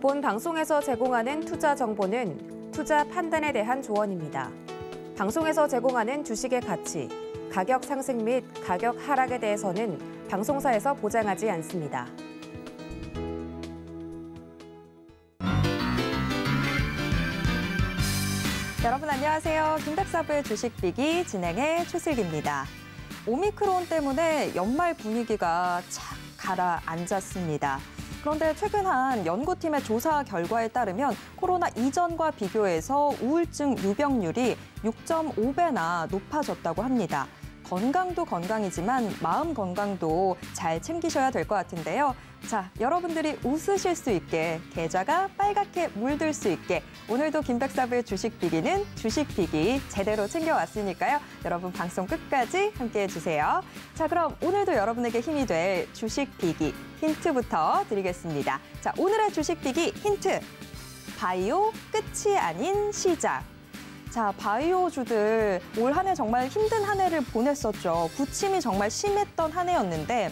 본 방송에서 제공하는 투자 정보는 투자 판단에 대한 조언입니다. 방송에서 제공하는 주식의 가치, 가격 상승 및 가격 하락에 대해서는 방송사에서 보장하지 않습니다. 여러분 안녕하세요. 김백사부의 주식비기 진행의 최슬기입니다. 오미크론 때문에 연말 분위기가 착 가라앉았습니다. 그런데 최근 한 연구팀의 조사 결과에 따르면 코로나 이전과 비교해서 우울증 유병률이 6.5배나 높아졌다고 합니다. 건강도 건강이지만 마음 건강도 잘 챙기셔야 될 것 같은데요. 자, 여러분들이 웃으실 수 있게, 계좌가 빨갛게 물들 수 있게 오늘도 김백사부의 주식비기는 주식비기 제대로 챙겨왔으니까요. 여러분 방송 끝까지 함께해 주세요. 자, 그럼 오늘도 여러분에게 힘이 될 주식비기 힌트부터 드리겠습니다. 자, 오늘의 주식비기 힌트. 바이오 끝이 아닌 시작. 자, 바이오주들 올 한 해 정말 힘든 한 해를 보냈었죠. 부침이 정말 심했던 한 해였는데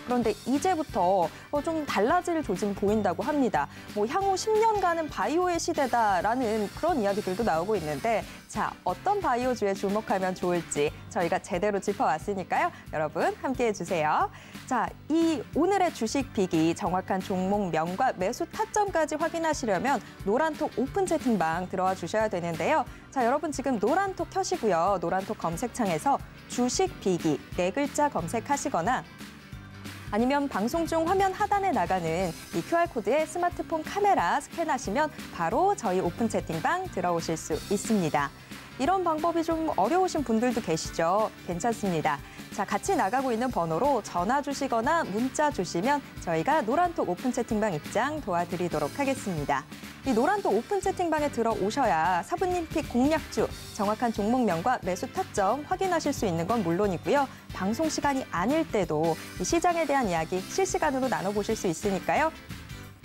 그런데 이제부터 좀 달라질 조짐 보인다고 합니다. 향후 10년간은 바이오의 시대다라는 그런 이야기들도 나오고 있는데 자, 어떤 바이오주에 주목하면 좋을지 저희가 제대로 짚어왔으니까요. 여러분 함께해 주세요. 자, 이 오늘의 주식 비기 정확한 종목명과 매수 타점까지 확인하시려면 노란톡 오픈 채팅방 들어와 주셔야 되는데요. 자, 여러분 지금 노란톡 켜시고요. 노란톡 검색창에서 주식 비기 4글자 검색하시거나 아니면 방송 중 화면 하단에 나가는 이 QR코드에 스마트폰 카메라 스캔하시면 바로 저희 오픈 채팅방 들어오실 수 있습니다. 이런 방법이 좀 어려우신 분들도 계시죠? 괜찮습니다. 자, 같이 나가고 있는 번호로 전화 주시거나 문자 주시면 저희가 노란톡 오픈 채팅방 입장 도와드리도록 하겠습니다. 이 노란톡 오픈 채팅방에 들어오셔야 사부님 픽 공략주, 정확한 종목명과 매수 타점 확인하실 수 있는 건 물론이고요. 방송 시간이 아닐 때도 이 시장에 대한 이야기 실시간으로 나눠보실 수 있으니까요.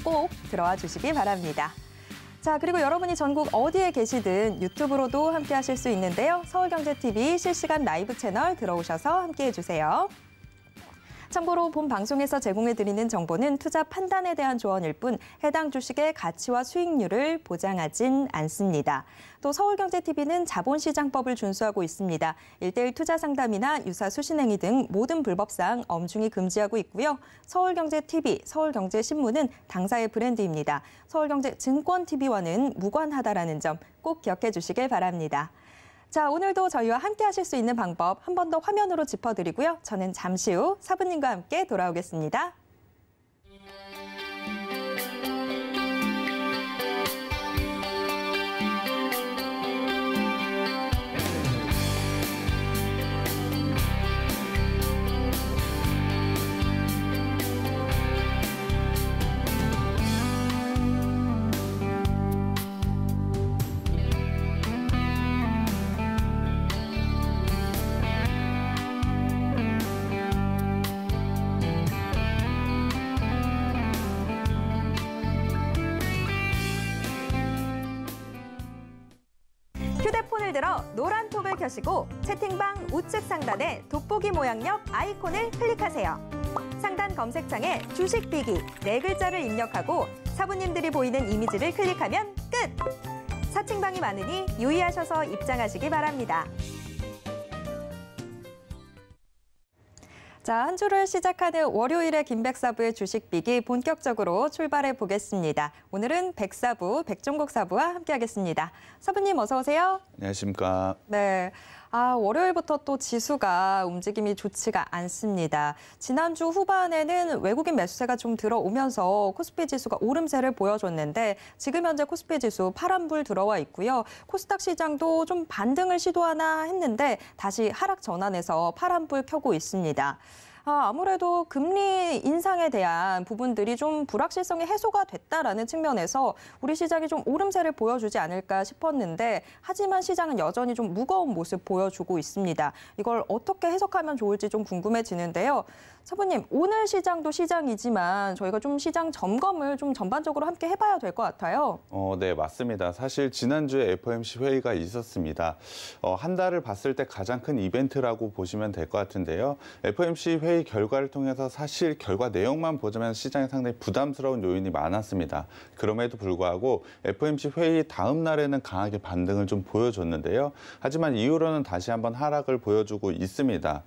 꼭 들어와 주시기 바랍니다. 자, 그리고 여러분이 전국 어디에 계시든 유튜브로도 함께 하실 수 있는데요. 서울경제TV 실시간 라이브 채널 들어오셔서 함께해 주세요. 참고로 본 방송에서 제공해드리는 정보는 투자 판단에 대한 조언일 뿐 해당 주식의 가치와 수익률을 보장하진 않습니다. 또 서울경제TV는 자본시장법을 준수하고 있습니다. 1:1 투자 상담이나 유사 수신행위 등 모든 불법사항 엄중히 금지하고 있고요. 서울경제TV, 서울경제신문은 당사의 브랜드입니다. 서울경제증권TV와는 무관하다라는 점 꼭 기억해 주시길 바랍니다. 자, 오늘도 저희와 함께 하실 수 있는 방법 한 번 더 화면으로 짚어드리고요. 저는 잠시 후 사부님과 함께 돌아오겠습니다. 휴대폰을 들어 노란톡을 켜시고 채팅방 우측 상단에 돋보기 모양역 아이콘을 클릭하세요. 상단 검색창에 주식비기 4글자를 입력하고 사부님들이 보이는 이미지를 클릭하면 끝! 사칭방이 많으니 유의하셔서 입장하시기 바랍니다. 자, 한 주를 시작하는 월요일의 김백사부의 주식비기 본격적으로 출발해 보겠습니다. 오늘은 백사부, 백종국 사부와 함께하겠습니다. 사부님 어서 오세요. 안녕하십니까. 네. 월요일부터 또 지수가 움직임이 좋지가 않습니다. 지난주 후반에는 외국인 매수세가 좀 들어오면서 코스피 지수가 오름세를 보여줬는데 지금 현재 코스피 지수 파란불 들어와 있고요. 코스닥 시장도 좀 반등을 시도하나 했는데 다시 하락 전환해서 파란불 켜고 있습니다. 아무래도 금리 인상에 대한 부분들이 좀 불확실성이 해소가 됐다라는 측면에서 우리 시장이 좀 오름세를 보여주지 않을까 싶었는데 하지만 시장은 여전히 좀 무거운 모습 보여주고 있습니다. 이걸 어떻게 해석하면 좋을지 좀 궁금해지는데요. 사부님, 오늘 시장도 시장이지만 저희가 좀 시장 점검을 좀 전반적으로 함께 해봐야 될 것 같아요. 네, 맞습니다. 사실 지난주에 FOMC 회의가 있었습니다. 한 달을 봤을 때 가장 큰 이벤트라고 보시면 될 것 같은데요. FOMC 회의 결과를 통해서 사실 결과 내용만 보자면 시장에 상당히 부담스러운 요인이 많았습니다. 그럼에도 불구하고 FOMC 회의 다음 날에는 강하게 반등을 좀 보여줬는데요. 하지만 이후로는 다시 한번 하락을 보여주고 있습니다.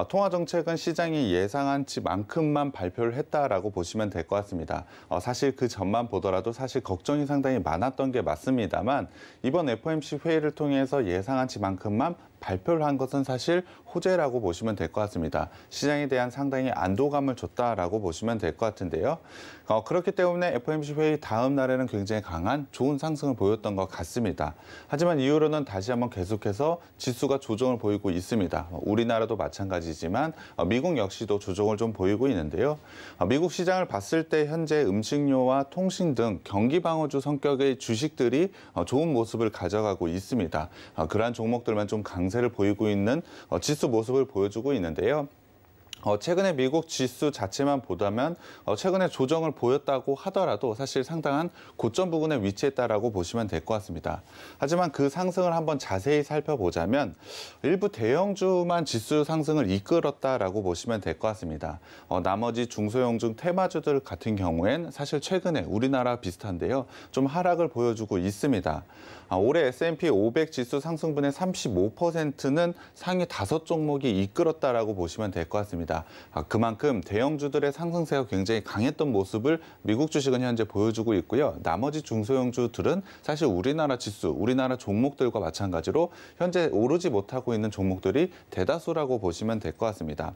통화정책은 시장이 예상한치만큼만 발표를 했다라고 보시면 될 것 같습니다. 사실 그 전만 보더라도 사실 걱정이 상당히 많았던 게 맞습니다만 이번 FOMC 회의를 통해서 예상한치만큼만 발표를 한 것은 사실 호재라고 보시면 될 것 같습니다. 시장에 대한 상당히 안도감을 줬다라고 보시면 될 것 같은데요. 그렇기 때문에 FOMC 회의 다음 날에는 굉장히 강한 좋은 상승을 보였던 것 같습니다. 하지만 이후로는 다시 한번 계속해서 지수가 조정을 보이고 있습니다. 우리나라도 마찬가지지만 미국 역시도 조정을 좀 보이고 있는데요. 미국 시장을 봤을 때 현재 음식료와 통신 등 경기 방어주 성격의 주식들이 좋은 모습을 가져가고 있습니다. 그러한 종목들만 좀 강세를 보이고 있는 지수 모습을 보여주고 있는데요. 최근에 미국 지수 자체만 보다면 최근에 조정을 보였다고 하더라도 사실 상당한 고점 부근에 위치했다라고 보시면 될 것 같습니다. 하지만 그 상승을 한번 자세히 살펴보자면 일부 대형주만 지수 상승을 이끌었다라고 보시면 될 것 같습니다. 나머지 중소형주 테마주들 같은 경우엔 사실 최근에 우리나라 비슷한데요. 좀 하락을 보여주고 있습니다. 올해 S&P 500 지수 상승분의 35%는 상위 5종목이 이끌었다라고 보시면 될 것 같습니다. 그만큼 대형주들의 상승세가 굉장히 강했던 모습을 미국 주식은 현재 보여주고 있고요. 나머지 중소형주들은 사실 우리나라 지수, 우리나라 종목들과 마찬가지로 현재 오르지 못하고 있는 종목들이 대다수라고 보시면 될 것 같습니다.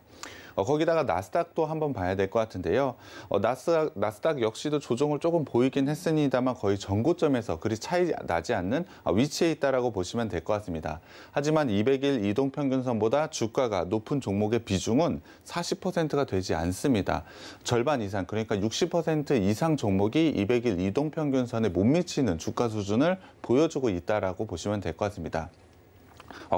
거기다가 나스닥도 한번 봐야 될 것 같은데요. 나스닥 역시도 조정을 조금 보이긴 했습니다만 거의 전고점에서 그리 차이 나지 않는 위치에 있다라고 보시면 될 것 같습니다. 하지만 200일 이동평균선보다 주가가 높은 종목의 비중은 40%가 되지 않습니다. 절반 이상, 그러니까 60% 이상 종목이 200일 이동평균선에 못 미치는 주가 수준을 보여주고 있다라고 보시면 될 것 같습니다.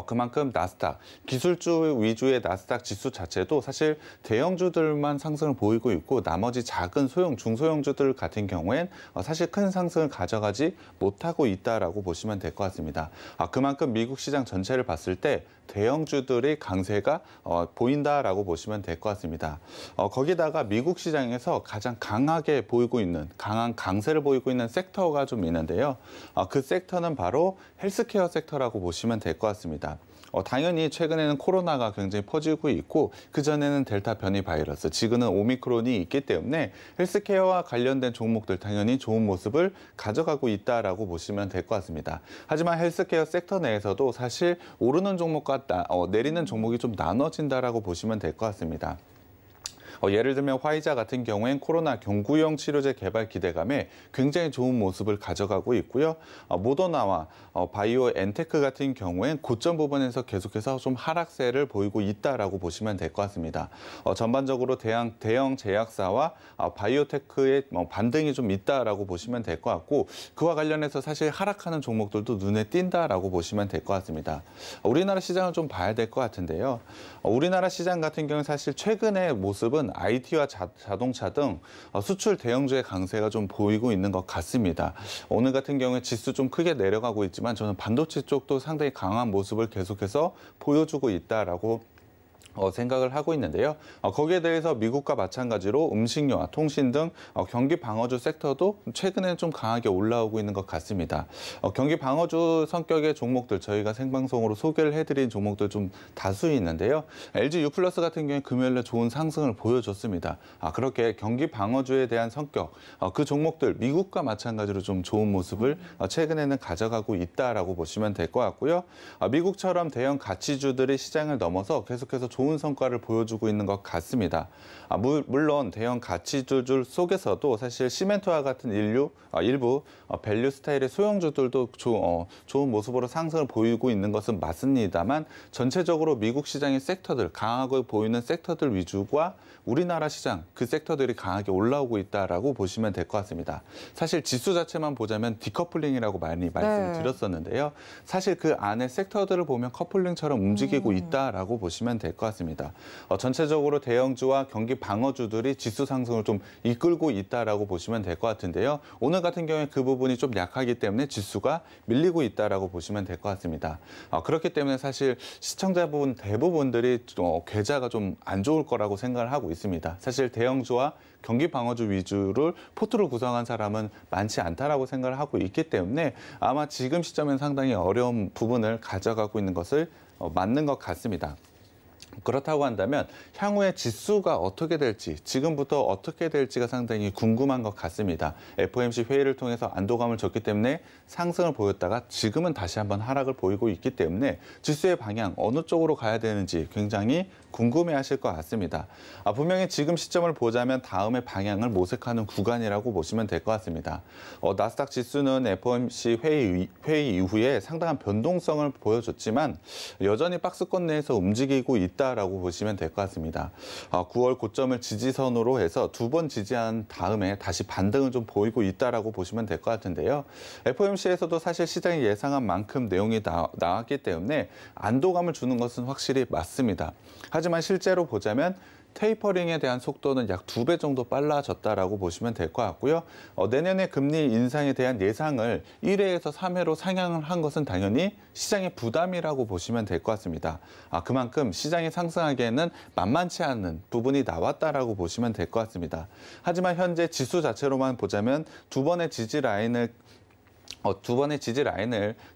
그만큼 나스닥, 기술주 위주의 나스닥 지수 자체도 사실 대형주들만 상승을 보이고 있고 나머지 작은 중소형주들 같은 경우엔 사실 큰 상승을 가져가지 못하고 있다라고 보시면 될 것 같습니다. 그만큼 미국 시장 전체를 봤을 때 대형주들의 강세가 보인다라고 보시면 될 것 같습니다. 거기다가 미국 시장에서 가장 강하게 보이고 있는, 강한 강세를 보이고 있는 섹터가 좀 있는데요. 그 섹터는 바로 헬스케어 섹터라고 보시면 될 것 같습니다. 당연히 최근에는 코로나가 굉장히 퍼지고 있고 그전에는 델타 변이 바이러스, 지금은 오미크론이 있기 때문에 헬스케어와 관련된 종목들 당연히 좋은 모습을 가져가고 있다라고 보시면 될 것 같습니다. 하지만 헬스케어 섹터 내에서도 사실 오르는 종목과 내리는 종목이 좀 나눠진다라고 보시면 될 것 같습니다. 예를 들면 화이자 같은 경우엔 코로나 경구용 치료제 개발 기대감에 굉장히 좋은 모습을 가져가고 있고요. 모더나와 바이오 엔테크 같은 경우엔 고점 부분에서 계속해서 좀 하락세를 보이고 있다라고 보시면 될 것 같습니다. 전반적으로 대형 제약사와 바이오테크의 반등이 좀 있다라고 보시면 될 것 같고 그와 관련해서 사실 하락하는 종목들도 눈에 띈다라고 보시면 될 것 같습니다. 우리나라 시장을 좀 봐야 될 것 같은데요. 우리나라 시장 같은 경우는 사실 최근의 모습은 IT와 자동차 등 수출 대형주의 강세가 좀 보이고 있는 것 같습니다. 오늘 같은 경우에 지수 좀 크게 내려가고 있지만 저는 반도체 쪽도 상당히 강한 모습을 계속해서 보여주고 있다라고 생각을 하고 있는데요. 거기에 대해서 미국과 마찬가지로 음식료와 통신 등 경기 방어주 섹터도 최근에는 좀 강하게 올라오고 있는 것 같습니다. 경기 방어주 성격의 종목들 저희가 생방송으로 소개를 해드린 종목들 좀 다수 있는데요. LG U+ 같은 경우에 금요일에 좋은 상승을 보여줬습니다. 그렇게 경기 방어주에 대한 성격, 그 종목들 미국과 마찬가지로 좀 좋은 모습을 최근에는 가져가고 있다라고 보시면 될 것 같고요. 미국처럼 대형 가치주들이 시장을 넘어서 계속해서 좋은 성과를 보여주고 있는 것 같습니다. 물론 대형 가치주들 속에서도 사실 시멘트와 같은 일부 밸류 스타일의 소형주들도 좋은 모습으로 상승을 보이고 있는 것은 맞습니다만 전체적으로 미국 시장의 섹터들, 강하게 보이는 섹터들 위주가 우리나라 시장, 그 섹터들이 강하게 올라오고 있다라고 보시면 될 것 같습니다. 사실 지수 자체만 보자면 디커플링이라고 많이 말씀을 드렸었는데요. 사실 그 안에 섹터들을 보면 커플링처럼 움직이고 있다라고 보시면 될 것 것 같습니다. 전체적으로 대형주와 경기 방어주들이 지수 상승을 좀 이끌고 있다라고 보시면 될 것 같은데요. 오늘 같은 경우에 그 부분이 좀 약하기 때문에 지수가 밀리고 있다라고 보시면 될 것 같습니다. 그렇기 때문에 사실 시청자분 대부분들이 계좌가 좀 안 좋을 거라고 생각을 하고 있습니다. 사실 대형주와 경기 방어주 위주를 포트를 구성한 사람은 많지 않다라고 생각을 하고 있기 때문에 아마 지금 시점엔 상당히 어려운 부분을 가져가고 있는 것을 맞는 것 같습니다. 그렇다고 한다면 향후에 지수가 어떻게 될지, 지금부터 어떻게 될지가 상당히 궁금한 것 같습니다. FOMC 회의를 통해서 안도감을 줬기 때문에 상승을 보였다가 지금은 다시 한번 하락을 보이고 있기 때문에 지수의 방향 어느 쪽으로 가야 되는지 굉장히 궁금해하실 것 같습니다. 분명히 지금 시점을 보자면 다음의 방향을 모색하는 구간이라고 보시면 될 것 같습니다. 나스닥 지수는 FOMC 회의 이후에 상당한 변동성을 보여줬지만 여전히 박스권 내에서 움직이고 있다라고 보시면 될 것 같습니다. 9월 고점을 지지선으로 해서 두 번 지지한 다음에 다시 반등을 좀 보이고 있다라고 보시면 될 것 같은데요. FOMC에서도 사실 시장이 예상한 만큼 내용이 나왔기 때문에 안도감을 주는 것은 확실히 맞습니다. 하지만 실제로 보자면 테이퍼링에 대한 속도는 약 2배 정도 빨라졌다라고 보시면 될 것 같고요. 내년에 금리 인상에 대한 예상을 1회에서 3회로 상향을 한 것은 당연히 시장의 부담이라고 보시면 될 것 같습니다. 그만큼 시장이 상승하기에는 만만치 않은 부분이 나왔다라고 보시면 될 것 같습니다. 하지만 현재 지수 자체로만 보자면 두 번의 지지 라인을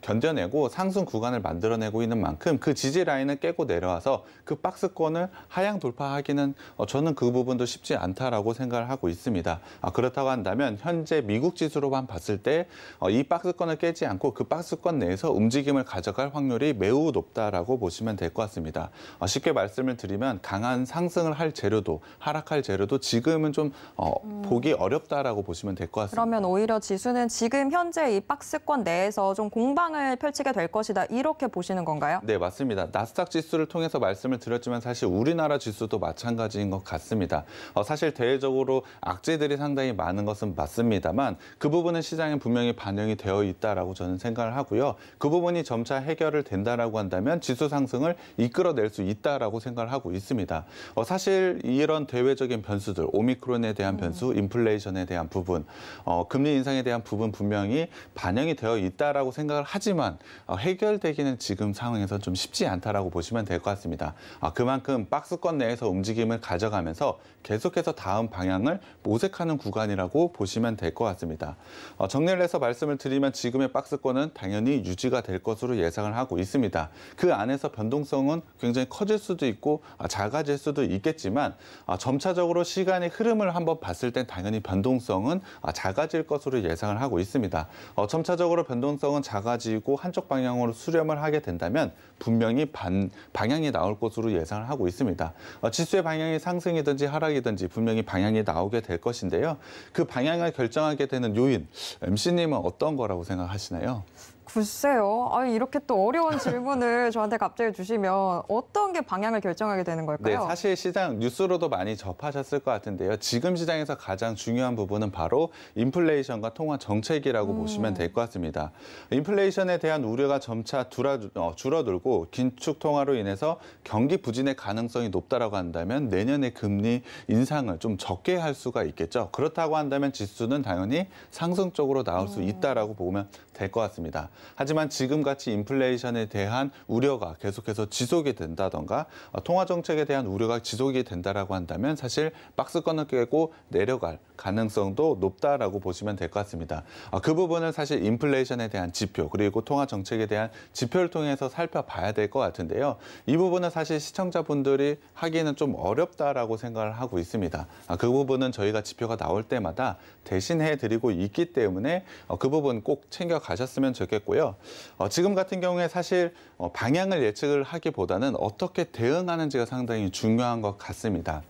견뎌내고 상승 구간을 만들어내고 있는 만큼 그 지지 라인을 깨고 내려와서 그 박스권을 하향 돌파하기는 저는 그 부분도 쉽지 않다라고 생각을 하고 있습니다. 그렇다고 한다면 현재 미국 지수로만 봤을 때 이 박스권을 깨지 않고 그 박스권 내에서 움직임을 가져갈 확률이 매우 높다라고 보시면 될 것 같습니다. 쉽게 말씀을 드리면 강한 상승을 할 재료도 하락할 재료도 지금은 좀 보기 어렵다라고 보시면 될 것 같습니다. 그러면 오히려 지수는 지금 현재 이 박스권 내에서 좀 공방을 펼치게 될 것이다. 이렇게 보시는 건가요? 네, 맞습니다. 나스닥 지수를 통해서 말씀을 드렸지만 사실 우리나라 지수도 마찬가지인 것 같습니다. 사실 대외적으로 악재들이 상당히 많은 것은 맞습니다만 그 부분은 시장에 분명히 반영이 되어 있다라고 저는 생각을 하고요. 그 부분이 점차 해결을 된다라고 한다면 지수 상승을 이끌어낼 수 있다라고 생각을 하고 있습니다. 사실 이런 대외적인 변수들, 오미크론에 대한 변수, 인플레이션에 대한 부분, 금리 인상에 대한 부분 분명히 반영이 되어 있다라고 생각을 하지만 해결되기는 지금 상황에서 좀 쉽지 않다라고 보시면 될 것 같습니다. 그만큼 박스권 내에서 움직임을 가져가면서 계속해서 다음 방향을 모색하는 구간이라고 보시면 될 것 같습니다. 정리를 해서 말씀을 드리면 지금의 박스권은 당연히 유지가 될 것으로 예상을 하고 있습니다. 그 안에서 변동성은 굉장히 커질 수도 있고 작아질 수도 있겠지만 점차적으로 시간의 흐름을 한번 봤을 땐 당연히 변동성은 작아질 것으로 예상을 하고 있습니다. 점차적으로 변동성은 작아지고 한쪽 방향으로 수렴을 하게 된다면 분명히 방향이 나올 것으로 예상을 하고 있습니다. 지수의 방향이 상승이든지 하락이든지 분명히 방향이 나오게 될 것인데요. 그 방향을 결정하게 되는 요인, MC님은 어떤 거라고 생각하시나요? 글쎄요. 이렇게 또 어려운 질문을 저한테 갑자기 주시면 어떤 게 방향을 결정하게 되는 걸까요? 네, 사실 시장 뉴스로도 많이 접하셨을 것 같은데요. 지금 시장에서 가장 중요한 부분은 바로 인플레이션과 통화 정책이라고 보시면 될 것 같습니다. 인플레이션에 대한 우려가 점차 줄어들고 긴축 통화로 인해서 경기 부진의 가능성이 높다라고 한다면 내년에 금리 인상을 좀 적게 할 수가 있겠죠. 그렇다고 한다면 지수는 당연히 상승 쪽으로 나올 수 있다라고 보면 될 것 같습니다. 하지만 지금같이 인플레이션에 대한 우려가 계속해서 지속이 된다던가 통화 정책에 대한 우려가 지속이 된다라고 한다면 사실 박스권을 깨고 내려갈 가능성도 높다라고 보시면 될 것 같습니다. 그 부분은 사실 인플레이션에 대한 지표 그리고 통화 정책에 대한 지표를 통해서 살펴봐야 될 것 같은데요. 이 부분은 사실 시청자분들이 하기에는 좀 어렵다라고 생각을 하고 있습니다. 그 부분은 저희가 지표가 나올 때마다 대신해 드리고 있기 때문에 그 부분 꼭 챙겨 가셨으면 좋겠고요. 지금 같은 경우에 사실 방향을 예측을 하기보다는 어떻게 대응하는지가 상당히 중요한 것 같습니다.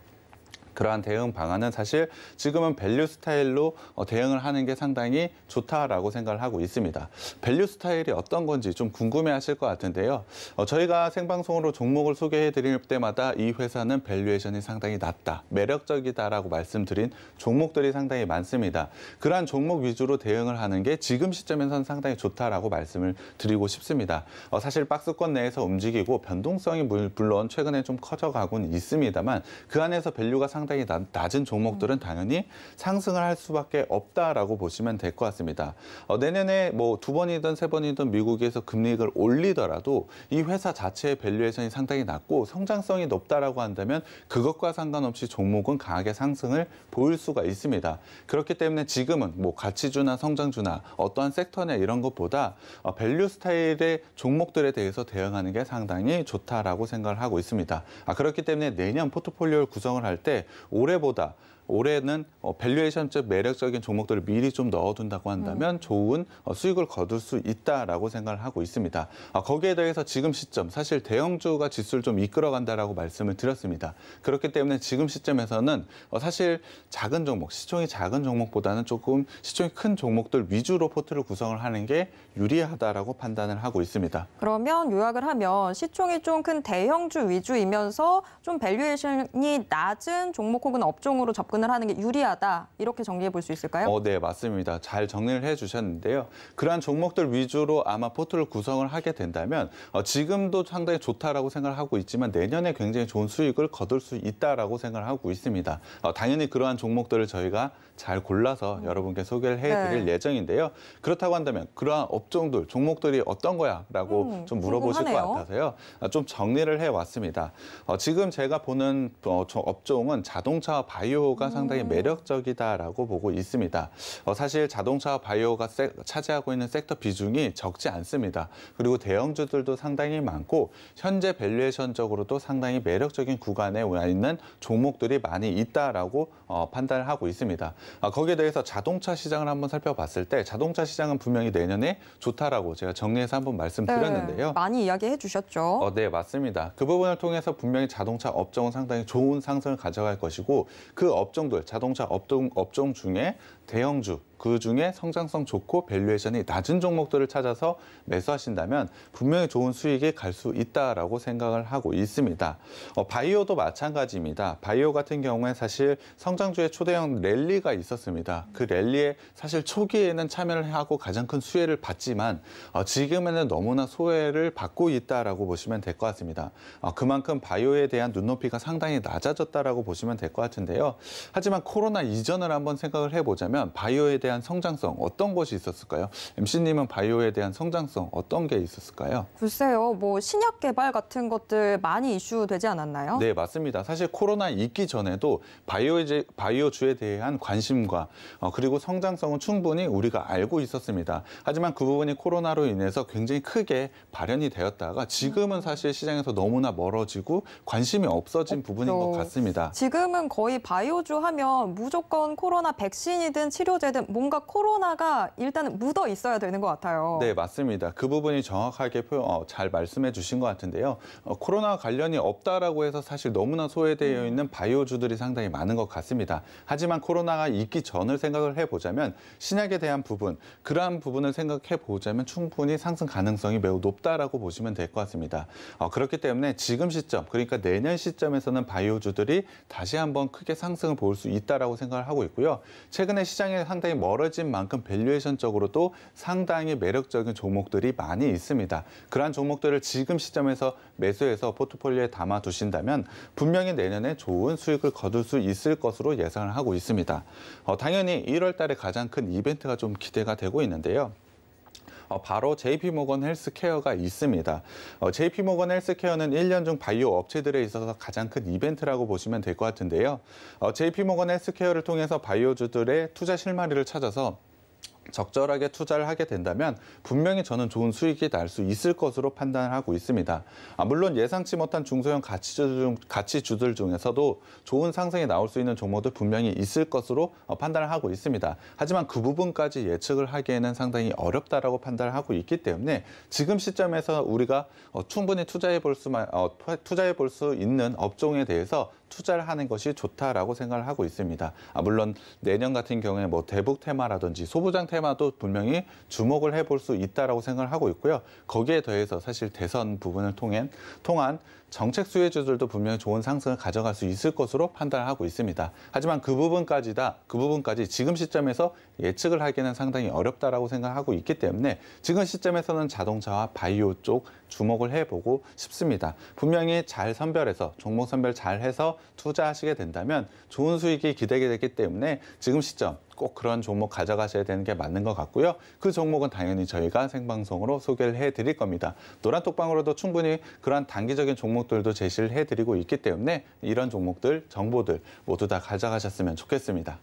그러한 대응 방안은 사실 지금은 밸류 스타일로 대응을 하는 게 상당히 좋다라고 생각을 하고 있습니다. 밸류 스타일이 어떤 건지 좀 궁금해하실 것 같은데요. 저희가 생방송으로 종목을 소개해드릴 때마다 이 회사는 밸류에이션이 상당히 낮다, 매력적이다라고 말씀드린 종목들이 상당히 많습니다. 그러한 종목 위주로 대응을 하는 게 지금 시점에서는 상당히 좋다라고 말씀을 드리고 싶습니다. 사실 박스권 내에서 움직이고 변동성이 물론 최근에 좀 커져가고는 있습니다만 그 안에서 밸류가 상당히 낮은 종목들은 당연히 상승을 할 수밖에 없다라고 보시면 될 것 같습니다. 내년에 뭐 2번이든 3번이든 미국에서 금리를 올리더라도 이 회사 자체의 밸류에이션이 상당히 낮고 성장성이 높다라고 한다면 그것과 상관없이 종목은 강하게 상승을 보일 수가 있습니다. 그렇기 때문에 지금은 뭐 가치주나 성장주나 어떠한 섹터나 이런 것보다 밸류 스타일의 종목들에 대해서 대응하는 게 상당히 좋다라고 생각을 하고 있습니다. 그렇기 때문에 내년 포트폴리오를 구성을 할 때 올해는 밸류에이션적 매력적인 종목들을 미리 좀 넣어둔다고 한다면 좋은 수익을 거둘 수 있다라고 생각을 하고 있습니다. 거기에 대해서 지금 시점, 사실 대형주가 지수를 좀 이끌어간다라고 말씀을 드렸습니다. 그렇기 때문에 지금 시점에서는 사실 작은 종목, 시총이 작은 종목보다는 조금 시총이 큰 종목들 위주로 포트를 구성을 하는 게 유리하다라고 판단을 하고 있습니다. 그러면 요약을 하면 시총이 좀 큰 대형주 위주이면서 좀 밸류에이션이 낮은 종목 혹은 업종으로 접근을 하는 게 유리하다, 이렇게 정리해 볼 수 있을까요? 네, 맞습니다. 잘 정리를 해주셨는데요. 그러한 종목들 위주로 아마 포트를 구성을 하게 된다면 지금도 상당히 좋다라고 생각을 하고 있지만 내년에 굉장히 좋은 수익을 거둘 수 있다라고 생각을 하고 있습니다. 당연히 그러한 종목들을 저희가 잘 골라서 여러분께 소개를 해드릴 예정인데요. 그렇다고 한다면 그러한 업종들, 종목들이 어떤 거야? 라고 좀 물어보실 궁금하네요. 것 같아서요. 좀 정리를 해왔습니다. 지금 제가 보는 업종은 자동차와 바이오가 상당히 매력적이다라고 보고 있습니다. 사실 자동차와 바이오가 차지하고 있는 섹터 비중이 적지 않습니다. 그리고 대형주들도 상당히 많고 현재 밸류에이션적으로도 상당히 매력적인 구간에 와 있는 종목들이 많이 있다라고 판단을 하고 있습니다. 거기에 대해서 자동차 시장을 한번 살펴봤을 때 자동차 시장은 분명히 내년에 좋다라고 제가 정리해서 한번 말씀드렸는데요. 네, 많이 이야기해 주셨죠. 네, 맞습니다. 그 부분을 통해서 분명히 자동차 업종은 상당히 좋은 상승을 가져갈 것이고 그 업종들, 자동차 업종 중에 대형주, 그중에 성장성 좋고 밸류에이션이 낮은 종목들을 찾아서 매수하신다면 분명히 좋은 수익이 갈 수 있다라고 생각을 하고 있습니다. 바이오도 마찬가지입니다. 바이오 같은 경우에 사실 성장주의 초대형 랠리가 있었습니다. 그 랠리에 사실 초기에는 참여를 하고 가장 큰 수혜를 받지만 지금에는 너무나 소외를 받고 있다라고 보시면 될 것 같습니다. 그만큼 바이오에 대한 눈높이가 상당히 낮아졌다라고 보시면 될 것 같은데요. 하지만 코로나 이전을 한번 생각을 해보자면 바이오에 대한 성장성 어떤 것이 있었을까요? MC님은 바이오에 대한 성장성 어떤 게 있었을까요? 글쎄요, 뭐 신약 개발 같은 것들 많이 이슈되지 않았나요? 네, 맞습니다. 사실 코로나 있기 전에도 바이오주에 대한 관심과 그리고 성장성은 충분히 우리가 알고 있었습니다. 하지만 그 부분이 코로나로 인해서 굉장히 크게 발현이 되었다가 지금은 사실 시장에서 너무나 멀어지고 관심이 없어진 부분인 것 같습니다. 지금은 거의 바이오주 하면 무조건 코로나 백신이든 치료제든 뭔가 코로나가 일단은 묻어 있어야 되는 것 같아요. 네, 맞습니다. 그 부분이 정확하게 잘 말씀해 주신 것 같은데요. 코로나 관련이 없다라고 해서 사실 너무나 소외되어 있는 바이오주들이 상당히 많은 것 같습니다. 하지만 코로나가 있기 전을 생각을 해보자면 신약에 대한 부분, 그러한 부분을 생각해 보자면 충분히 상승 가능성이 매우 높다라고 보시면 될 것 같습니다. 그렇기 때문에 지금 시점, 그러니까 내년 시점에서는 바이오주들이 다시 한번 크게 상승을 볼 수 있다라고 생각을 하고 있고요. 최근에 시장에 상당히 멀어진 만큼 밸류에이션적으로도 상당히 매력적인 종목들이 많이 있습니다. 그러한 종목들을 지금 시점에서 매수해서 포트폴리오에 담아 두신다면 분명히 내년에 좋은 수익을 거둘 수 있을 것으로 예상을 하고 있습니다. 당연히 1월 달에 가장 큰 이벤트가 좀 기대가 되고 있는데요. 바로 JP모건 헬스케어가 있습니다. JP모건 헬스케어는 1년 중 바이오 업체들에 있어서 가장 큰 이벤트라고 보시면 될 것 같은데요. JP모건 헬스케어를 통해서 바이오주들의 투자 실마리를 찾아서 적절하게 투자를 하게 된다면 분명히 저는 좋은 수익이 날 수 있을 것으로 판단을 하고 있습니다. 물론 예상치 못한 중소형 가치주들 중에서도 좋은 상승이 나올 수 있는 종목도 분명히 있을 것으로 판단을 하고 있습니다. 하지만 그 부분까지 예측을 하기에는 상당히 어렵다라고 판단을 하고 있기 때문에 지금 시점에서 우리가 충분히 투자해 볼 수 있는 업종에 대해서 투자를 하는 것이 좋다라고 생각을 하고 있습니다. 물론 내년 같은 경우에 뭐 대북 테마라든지 소부장 테마도 분명히 주목을 해볼 수 있다라고 생각을 하고 있고요. 거기에 더해서 사실 대선 부분을 통한 정책 수혜주들도 분명히 좋은 상승을 가져갈 수 있을 것으로 판단하고 있습니다. 하지만 그 부분까지 지금 시점에서 예측을 하기는 상당히 어렵다라고 생각하고 있기 때문에 지금 시점에서는 자동차와 바이오 쪽 주목을 해보고 싶습니다. 분명히 잘 선별해서 종목 선별 잘해서 투자하시게 된다면 좋은 수익이 기대게 되기 때문에 지금 시점 꼭 그런 종목 가져가셔야 되는 게 맞는 것 같고요. 그 종목은 당연히 저희가 생방송으로 소개를 해드릴 겁니다. 노란톡방으로도 충분히 그런 단기적인 종목들도 제시를 해드리고 있기 때문에 이런 종목들, 정보들 모두 다 가져가셨으면 좋겠습니다.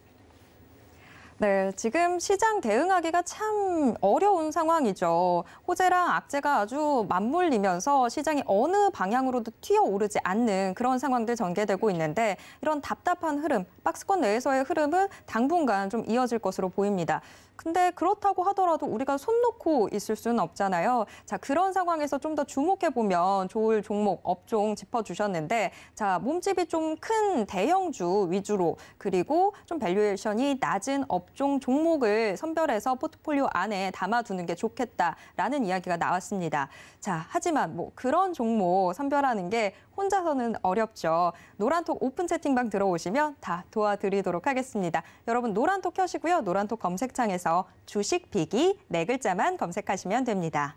네, 지금 시장 대응하기가 참 어려운 상황이죠. 호재랑 악재가 아주 맞물리면서 시장이 어느 방향으로도 튀어오르지 않는 그런 상황들 전개되고 있는데 이런 답답한 흐름, 박스권 내에서의 흐름은 당분간 좀 이어질 것으로 보입니다. 근데 그렇다고 하더라도 우리가 손 놓고 있을 수는 없잖아요. 자, 그런 상황에서 좀 더 주목해보면 좋을 종목, 업종 짚어주셨는데 자, 몸집이 좀 큰 대형주 위주로 그리고 좀 밸류에이션이 낮은 업종 종목을 선별해서 포트폴리오 안에 담아두는 게 좋겠다라는 이야기가 나왔습니다. 자, 하지만 뭐 그런 종목 선별하는 게 혼자서는 어렵죠. 노란톡 오픈 채팅방 들어오시면 다 도와드리도록 하겠습니다. 여러분 노란톡 켜시고요. 노란톡 검색창에서 주식 비기 네 글자만 검색하시면 됩니다.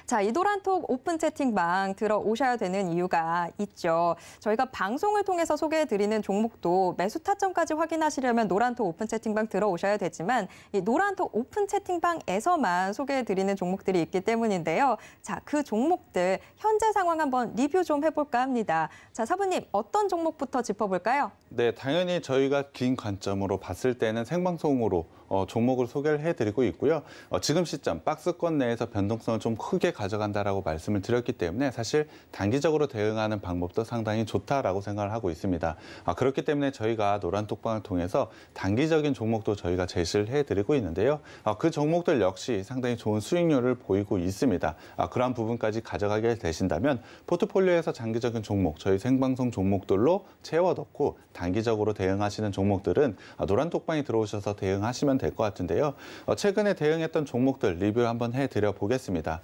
자, 이 노란톡 오픈 채팅방 들어오셔야 되는 이유가 있죠. 저희가 방송을 통해서 소개해드리는 종목도 매수 타점까지 확인하시려면 노란톡 오픈 채팅방 들어오셔야 되지만 이 노란톡 오픈 채팅방에서만 소개해드리는 종목들이 있기 때문인데요. 자, 그 종목들 현재 상황 한번 리뷰 좀 해볼까 합니다. 자, 사부님 어떤 종목부터 짚어볼까요? 네, 당연히 저희가 긴 관점으로 봤을 때는 생방송으로 종목을 소개를 해드리고 있고요. 지금 시점 박스권 내에서 변동성을 좀 크게 가져간다라고 말씀을 드렸기 때문에 사실 단기적으로 대응하는 방법도 상당히 좋다라고 생각을 하고 있습니다. 그렇기 때문에 저희가 노란톡방을 통해서 단기적인 종목도 저희가 제시를 해드리고 있는데요. 그 종목들 역시 상당히 좋은 수익률을 보이고 있습니다. 그러한 부분까지 가져가게 되신다면 포트폴리오에서 장기적인 종목, 저희 생방송 종목들로 채워 넣고 단기적으로 대응하시는 종목들은 노란톡방에 들어오셔서 대응하시면 될 것 같은데요. 최근에 대응했던 종목들 리뷰를 한번 해드려 보겠습니다.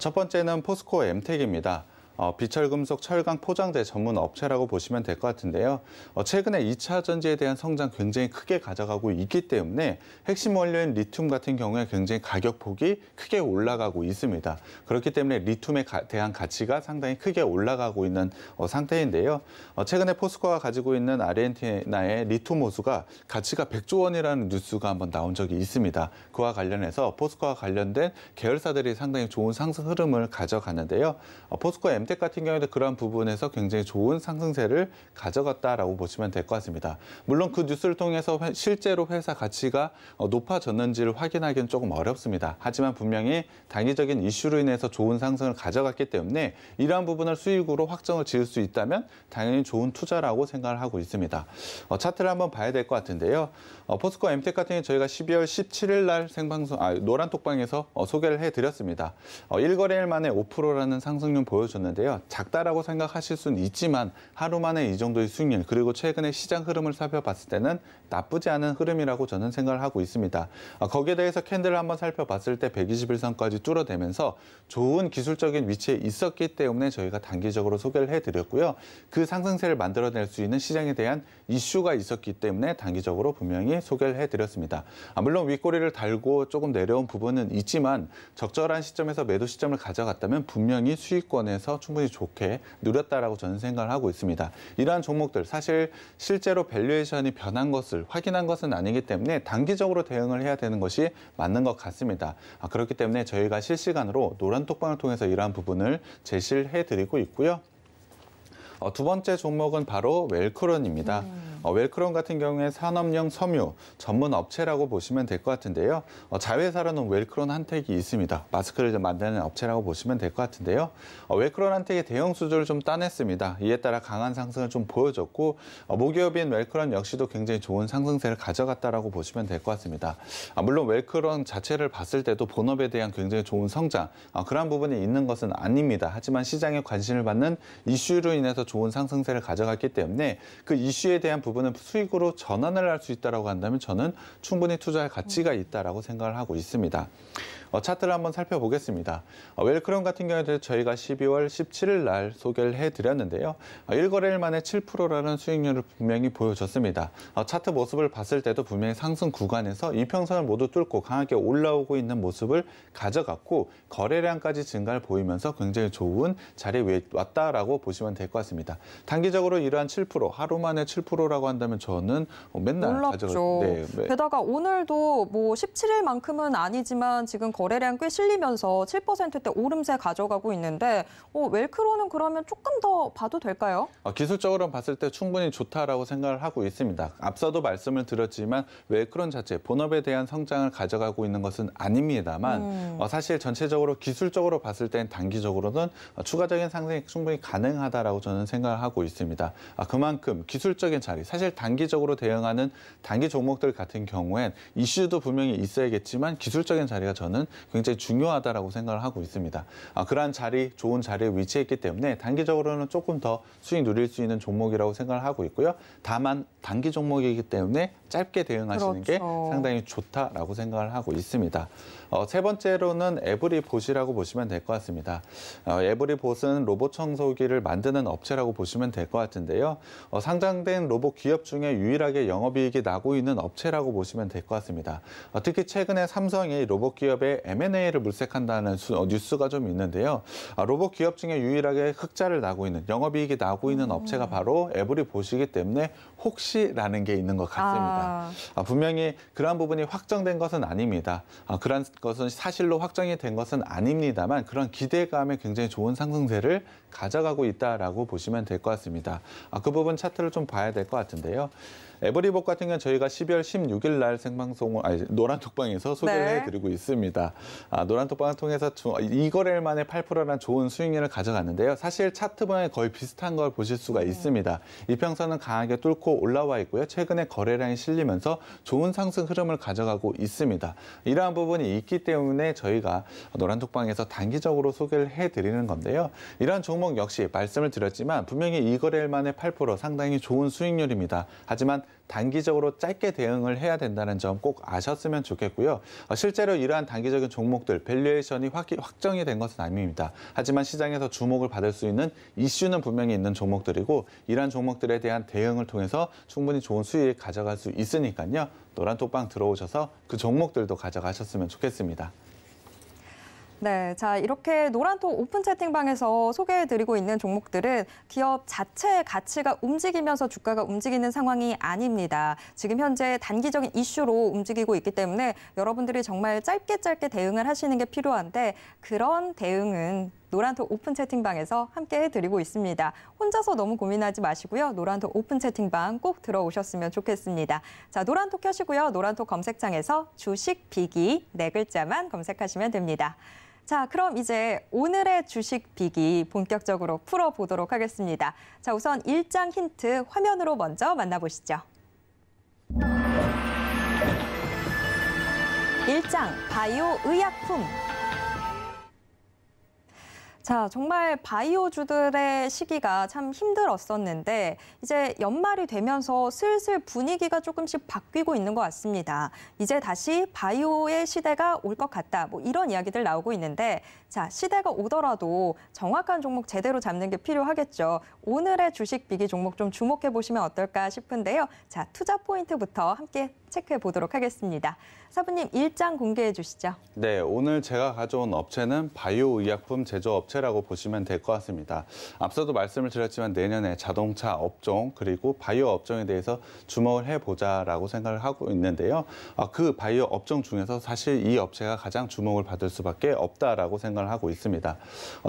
첫 번째는 포스코 엠텍입니다. 비철금속 철강 포장재 전문 업체라고 보시면 될 것 같은데요. 최근에 2차 전지에 대한 성장 굉장히 크게 가져가고 있기 때문에 핵심 원료인 리튬 같은 경우에 굉장히 가격폭이 크게 올라가고 있습니다. 그렇기 때문에 리튬에 대한 가치가 상당히 크게 올라가고 있는 상태인데요. 최근에 포스코가 가지고 있는 아르헨티나의 리튬 호수가 가치가 100조 원이라는 뉴스가 한번 나온 적이 있습니다. 그와 관련해서 포스코와 관련된 계열사들이 상당히 좋은 상승 흐름을 가져갔는데요. 포스코 엠텍 같은 경우에도 그러한 부분에서 굉장히 좋은 상승세를 가져갔다라고 보시면 될 것 같습니다. 물론 그 뉴스를 통해서 실제로 회사 가치가 높아졌는지를 확인하기는 조금 어렵습니다. 하지만 분명히 단기적인 이슈로 인해서 좋은 상승을 가져갔기 때문에 이러한 부분을 수익으로 확정을 지을 수 있다면 당연히 좋은 투자라고 생각을 하고 있습니다. 차트를 한번 봐야 될 것 같은데요. 포스코 엠텍 같은 경우 저희가 12월 17일 날 생방송 노란톡방에서 소개를 해드렸습니다. 1거래일 만에 5%라는 상승률 보여줬는데요. 작다라고 생각하실 수는 있지만 하루 만에 이 정도의 수익률 그리고 최근의 시장 흐름을 살펴봤을 때는 나쁘지 않은 흐름이라고 저는 생각을 하고 있습니다. 거기에 대해서 캔들을 한번 살펴봤을 때 121선까지 뚫어내면서 좋은 기술적인 위치에 있었기 때문에 저희가 단기적으로 소개를 해드렸고요. 그 상승세를 만들어낼 수 있는 시장에 대한 이슈가 있었기 때문에 단기적으로 분명히 소개를 해드렸습니다. 물론 윗꼬리를 달고 조금 내려온 부분은 있지만 적절한 시점에서 매도 시점을 가져갔다면 분명히 수익권에서 충분히 좋게 누렸다라고 저는 생각을 하고 있습니다. 이러한 종목들 사실 실제로 밸류에이션이 변한 것을 확인한 것은 아니기 때문에 단기적으로 대응을 해야 되는 것이 맞는 것 같습니다. 그렇기 때문에 저희가 실시간으로 노란톡방을 통해서 이러한 부분을 제시를 해드리고 있고요. 두 번째 종목은 바로 웰크론입니다. 웰크론 같은 경우에 산업용 섬유 전문 업체라고 보시면 될 것 같은데요. 자회사로는 웰크론 한택이 있습니다. 마스크를 만드는 업체라고 보시면 될 것 같은데요. 웰크론 한택이 대형 수주를 좀 따냈습니다. 이에 따라 강한 상승을 좀 보여줬고 모기업인 웰크론 역시도 굉장히 좋은 상승세를 가져갔다라고 보시면 될 것 같습니다. 물론 웰크론 자체를 봤을 때도 본업에 대한 굉장히 좋은 성장, 그러한 부분이 있는 것은 아닙니다. 하지만 시장에 관심을 받는 이슈로 인해서 좋은 상승세를 가져갔기 때문에 그 이슈에 대한 부분은 수익으로 전환을 할 수 있다고 한다면 저는 충분히 투자할 가치가 있다라고 생각을 하고 있습니다. 차트를 한번 살펴보겠습니다. 웰크론 같은 경우에도 저희가 12월 17일 날 소개를 해드렸는데요. 1거래일 만에 7%라는 수익률을 분명히 보여줬습니다. 차트 모습을 봤을 때도 분명히 상승 구간에서 이평선을 모두 뚫고 강하게 올라오고 있는 모습을 가져갔고 거래량까지 증가를 보이면서 굉장히 좋은 자리에 왔다라고 보시면 될 것 같습니다. 단기적으로 이러한 7%, 하루 만에 7%라고 한다면 저는 맨날 놀랍죠. 네. 게다가 오늘도 뭐 17일만큼은 아니지만 지금 거래량 꽤 실리면서 7%대 오름세 가져가고 있는데 웰크론은 그러면 조금 더 봐도 될까요? 기술적으로 봤을 때 충분히 좋다라고 생각을 하고 있습니다. 앞서도 말씀을 드렸지만 웰크론 자체 본업에 대한 성장을 가져가고 있는 것은 아닙니다만 사실 전체적으로 기술적으로 봤을 땐 단기적으로는 추가적인 상승이 충분히 가능하다라고 저는 생각을 하고 있습니다. 그만큼 기술적인 자리, 사실 단기적으로 대응하는 단기 종목들 같은 경우엔 이슈도 분명히 있어야겠지만 기술적인 자리가 저는 굉장히 중요하다라고 생각을 하고 있습니다. 그러한 자리, 좋은 자리에 위치했기 때문에 단기적으로는 조금 더 수익 누릴 수 있는 종목이라고 생각을 하고 있고요. 다만 단기 종목이기 때문에 짧게 대응하시는 게 상당히 좋다라고 생각을 하고 있습니다. 세 번째로는 에브리봇이라고 보시면 될 것 같습니다. 에브리봇은 로봇 청소기를 만드는 업체라고 보시면 될 것 같은데요. 상장된 로봇 기업 중에 유일하게 영업이익이 나고 있는 업체라고 보시면 될 것 같습니다. 특히 최근에 삼성이 로봇 기업의 M&A를 물색한다는 뉴스가 좀 있는데요. 로봇 기업 중에 유일하게 흑자를 나고 있는, 영업이익이 나고 있는 업체가 바로 에브리봇이기 때문에 혹시라는 게 있는 것 같습니다. 분명히 그러한 부분이 확정된 것은 아닙니다. 그런 것은 사실로 확정이 된 것은 아닙니다만 그런 기대감에 굉장히 좋은 상승세를 가져가고 있다라고 보시면 될 것 같습니다. 그 부분 차트를 좀 봐야 될 것 같은데요. 에브리봇 같은 경우는 저희가 12월 16일 날 생방송을 노란톡방에서 소개를 해드리고 있습니다. 노란톡방을 통해서 2거래일 만에 8%라는 좋은 수익률을 가져갔는데요. 사실 차트 모양이 거의 비슷한 걸 보실 수가 있습니다. 이평선은 강하게 뚫고 올라와 있고요. 최근에 거래량이 실리면서 좋은 상승 흐름을 가져가고 있습니다. 이러한 부분이 있기 때문에 저희가 노란톡방에서 단기적으로 소개를 해드리는 건데요. 이러한 종목 역시 말씀을 드렸지만 분명히 2거래일 만에 8% 상당히 좋은 수익률입니다. 하지만 단기적으로 짧게 대응을 해야 된다는 점 꼭 아셨으면 좋겠고요. 실제로 이러한 단기적인 종목들, 밸류에이션이 확정이 된 것은 아닙니다. 하지만 시장에서 주목을 받을 수 있는 이슈는 분명히 있는 종목들이고 이러한 종목들에 대한 대응을 통해서 충분히 좋은 수익을 가져갈 수 있으니까요. 노란톡방 들어오셔서 그 종목들도 가져가셨으면 좋겠습니다. 네, 자 이렇게 노란톡 오픈 채팅방에서 소개해드리고 있는 종목들은 기업 자체의 가치가 움직이면서 주가가 움직이는 상황이 아닙니다. 지금 현재 단기적인 이슈로 움직이고 있기 때문에 여러분들이 정말 짧게 대응을 하시는 게 필요한데 그런 대응은 노란톡 오픈 채팅방에서 함께 해드리고 있습니다. 혼자서 너무 고민하지 마시고요. 노란톡 오픈 채팅방 꼭 들어오셨으면 좋겠습니다. 자, 노란톡 켜시고요. 노란톡 검색창에서 주식 비기 4글자만 검색하시면 됩니다. 자, 그럼 이제 오늘의 주식 비기 본격적으로 풀어보도록 하겠습니다. 자, 우선 일장 힌트 화면으로 먼저 만나보시죠. 일장 바이오 의약품. 자, 정말 바이오주들의 시기가 참 힘들었었는데 이제 연말이 되면서 슬슬 분위기가 조금씩 바뀌고 있는 것 같습니다. 이제 다시 바이오의 시대가 올 것 같다. 뭐 이런 이야기들 나오고 있는데 자, 시대가 오더라도 정확한 종목 제대로 잡는 게 필요하겠죠. 오늘의 주식 비기 종목 좀 주목해 보시면 어떨까 싶은데요. 자, 투자 포인트부터 함께 체크해 보도록 하겠습니다. 사부님 일장 공개해 주시죠. 네, 오늘 제가 가져온 업체는 바이오 의약품 제조업체라고 보시면 될 것 같습니다. 앞서도 말씀을 드렸지만 내년에 자동차 업종 그리고 바이오 업종에 대해서 주목을 해보자라고 생각을 하고 있는데요. 그 바이오 업종 중에서 사실 이 업체가 가장 주목을 받을 수밖에 없다라고 생각을 하고 있습니다.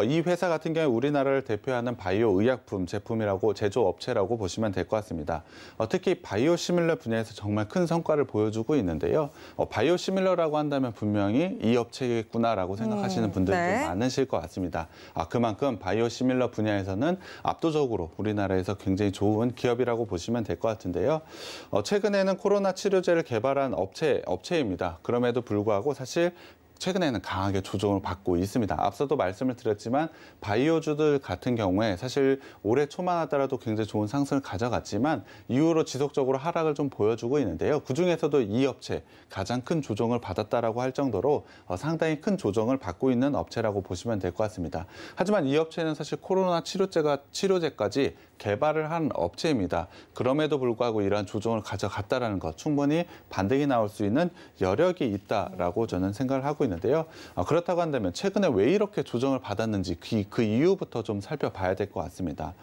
이 회사 같은 경우에 우리나라를 대표하는 바이오 의약품 제품이라고 제조업체라고 보시면 될 것 같습니다. 특히 바이오 시밀러 분야에서 정말 큰 성과를 보여주고 있는데요. 바이오 시밀러라고 한다면 분명히 이 업체겠구나라고 생각하시는 분들이 네. 좀 많으실 것 같습니다. 그만큼 바이오 시밀러 분야에서는 압도적으로 우리나라에서 굉장히 좋은 기업이라고 보시면 될 것 같은데요. 최근에는 코로나 치료제를 개발한 업체입니다. 그럼에도 불구하고 사실 최근에는 강하게 조정을 받고 있습니다. 앞서도 말씀을 드렸지만 바이오주들 같은 경우에 사실 올해 초만 하더라도 굉장히 좋은 상승을 가져갔지만 이후로 지속적으로 하락을 좀 보여주고 있는데요. 그중에서도 이 업체 가장 큰 조정을 받았다라고 할 정도로 상당히 큰 조정을 받고 있는 업체라고 보시면 될 것 같습니다. 하지만 이 업체는 사실 코로나 치료제까지 개발을 한 업체입니다. 그럼에도 불구하고 이러한 조정을 가져갔다라는 것, 충분히 반등이 나올 수 있는 여력이 있다라고 저는 생각을 하고 있는데요. 그렇다고 한다면 최근에 왜 이렇게 조정을 받았는지 그 이유부터 좀 살펴봐야 될 것 같습니다.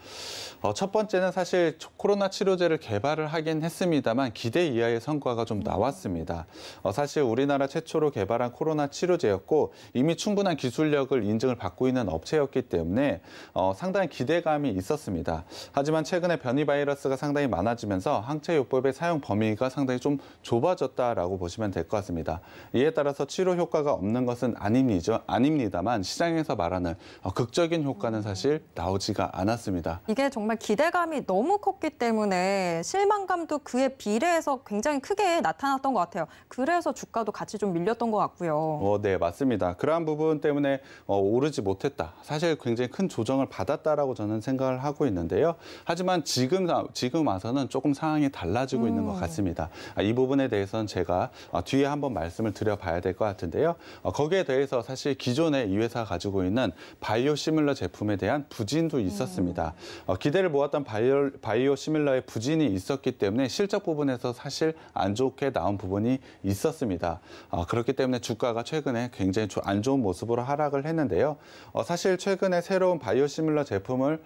첫 번째는 사실 코로나 치료제를 개발을 하긴 했습니다만 기대 이하의 성과가 좀 나왔습니다. 사실 우리나라 최초로 개발한 코로나 치료제였고 이미 충분한 기술력을 인증을 받고 있는 업체였기 때문에 상당히 기대감이 있었습니다. 하지만 최근에 변이 바이러스가 상당히 많아지면서 항체요법의 사용 범위가 상당히 좀 좁아졌다라고 보시면 될 것 같습니다. 이에 따라서 치료 효과가 없는 것은 아닙니다만 시장에서 말하는 극적인 효과는 사실 나오지가 않았습니다. 이게 정말 기대감이 너무 컸기 때문에 실망감도 그에 비례해서 굉장히 크게 나타났던 것 같아요. 그래서 주가도 같이 좀 밀렸던 것 같고요. 네, 맞습니다. 그러한 부분 때문에 오르지 못했다. 사실 굉장히 큰 조정을 받았다라고 저는 생각을 하고 있는데요. 하지만 지금 와서는 조금 상황이 달라지고 있는 것 같습니다. 이 부분에 대해서는 제가 뒤에 한번 말씀을 드려봐야 될 것 같은데요. 거기에 대해서 사실 기존에 이 회사가 가지고 있는 바이오 시밀러 제품에 대한 부진도 있었습니다. 기대를 모았던 바이오 시밀러의 부진이 있었기 때문에 실적 부분에서 사실 안 좋게 나온 부분이 있었습니다. 그렇기 때문에 주가가 최근에 굉장히 안 좋은 모습으로 하락을 했는데요. 사실 최근에 새로운 바이오 시밀러 제품을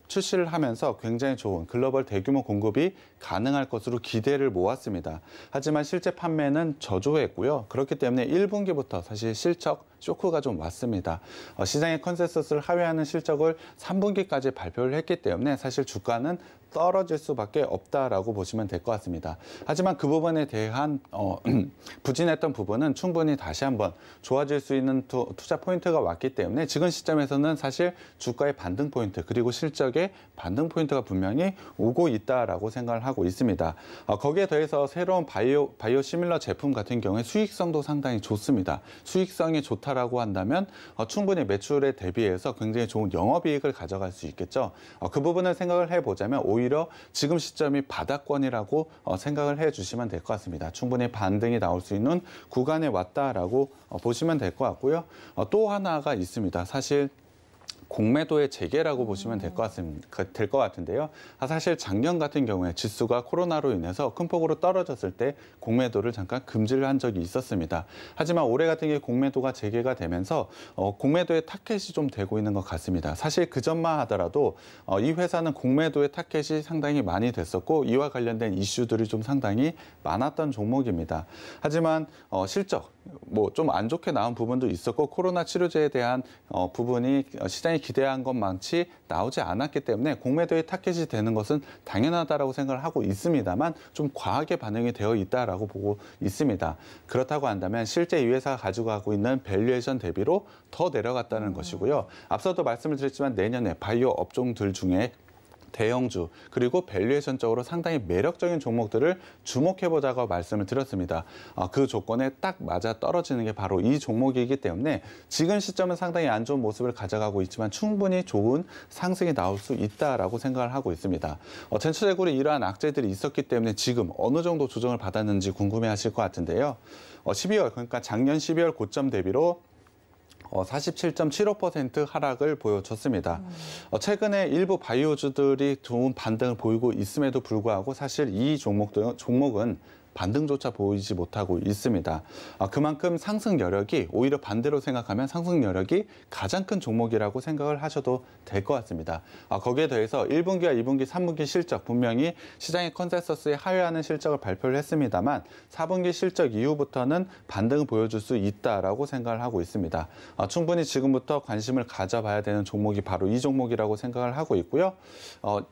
출시를 하면서 굉장히 좋은 글로벌 대규모 공급이 가능할 것으로 기대를 모았습니다. 하지만 실제 판매는 저조했고요. 그렇기 때문에 1분기부터 사실 실적 쇼크가 좀 왔습니다. 시장의 컨센서스를 하회하는 실적을 3분기까지 발표를 했기 때문에 사실 주가는 떨어질 수밖에 없다라고 보시면 될 것 같습니다. 하지만 그 부분에 대한 부진했던 부분은 충분히 다시 한번 좋아질 수 있는 투자 포인트가 왔기 때문에 지금 시점에서는 사실 주가의 반등 포인트 그리고 실적의 반등 포인트가 분명히 오고 있다라고 생각을 하고 있습니다. 거기에 더해서 새로운 바이오 시밀러 제품 같은 경우에 수익성도 상당히 좋습니다. 수익성이 좋다라고 한다면 충분히 매출에 대비해서 굉장히 좋은 영업이익을 가져갈 수 있겠죠. 그 부분을 생각을 해보자면 오히려 지금 시점이 바닥권이라고 생각을 해주시면 될 것 같습니다. 충분히 반등이 나올 수 있는 구간에 왔다라고 보시면 될 것 같고요. 또 하나가 있습니다. 사실 공매도의 재개라고 보시면 될 것 같은데요. 사실 작년 같은 경우에 지수가 코로나로 인해서 큰 폭으로 떨어졌을 때 공매도를 잠깐 금지를 한 적이 있었습니다. 하지만 올해 같은 경우에 공매도가 재개가 되면서 공매도의 타켓이 좀 되고 있는 것 같습니다. 사실 그 전만 하더라도 이 회사는 공매도의 타켓이 상당히 많이 됐었고 이와 관련된 이슈들이 좀 상당히 많았던 종목입니다. 하지만 실적 좀 안 좋게 나온 부분도 있었고 코로나 치료제에 대한 부분이 시장이 기대한 것만치 나오지 않았기 때문에 공매도의 타켓이 되는 것은 당연하다라고 생각을 하고 있습니다만 좀 과하게 반영이 되어 있다라고 보고 있습니다. 그렇다고 한다면 실제 이 회사가 가지고 가고 있는 밸류에이션 대비로 더 내려갔다는 것이고요. 앞서도 말씀을 드렸지만 내년에 바이오 업종들 중에 대형주 그리고 밸류에이션적으로 상당히 매력적인 종목들을 주목해보자고 말씀을 드렸습니다. 그 조건에 딱 맞아 떨어지는 게 바로 이 종목이기 때문에 지금 시점은 상당히 안 좋은 모습을 가져가고 있지만 충분히 좋은 상승이 나올 수 있다라고 생각을 하고 있습니다. 전체적으로 이러한 악재들이 있었기 때문에 지금 어느 정도 조정을 받았는지 궁금해하실 것 같은데요. 12월 그러니까 작년 12월 고점 대비로 47.75% 하락을 보여줬습니다. 최근에 일부 바이오주들이 좋은 반등을 보이고 있음에도 불구하고 사실 이 종목은 반등조차 보이지 못하고 있습니다. 그만큼 상승 여력이 오히려 반대로 생각하면 상승 여력이 가장 큰 종목이라고 생각을 하셔도 될 것 같습니다. 거기에 더해서 1분기와 2분기, 3분기 실적 분명히 시장의 컨센서스에 하회하는 실적을 발표를 했습니다만 4분기 실적 이후부터는 반등을 보여줄 수 있다라고 생각을 하고 있습니다. 충분히 지금부터 관심을 가져봐야 되는 종목이 바로 이 종목이라고 생각을 하고 있고요.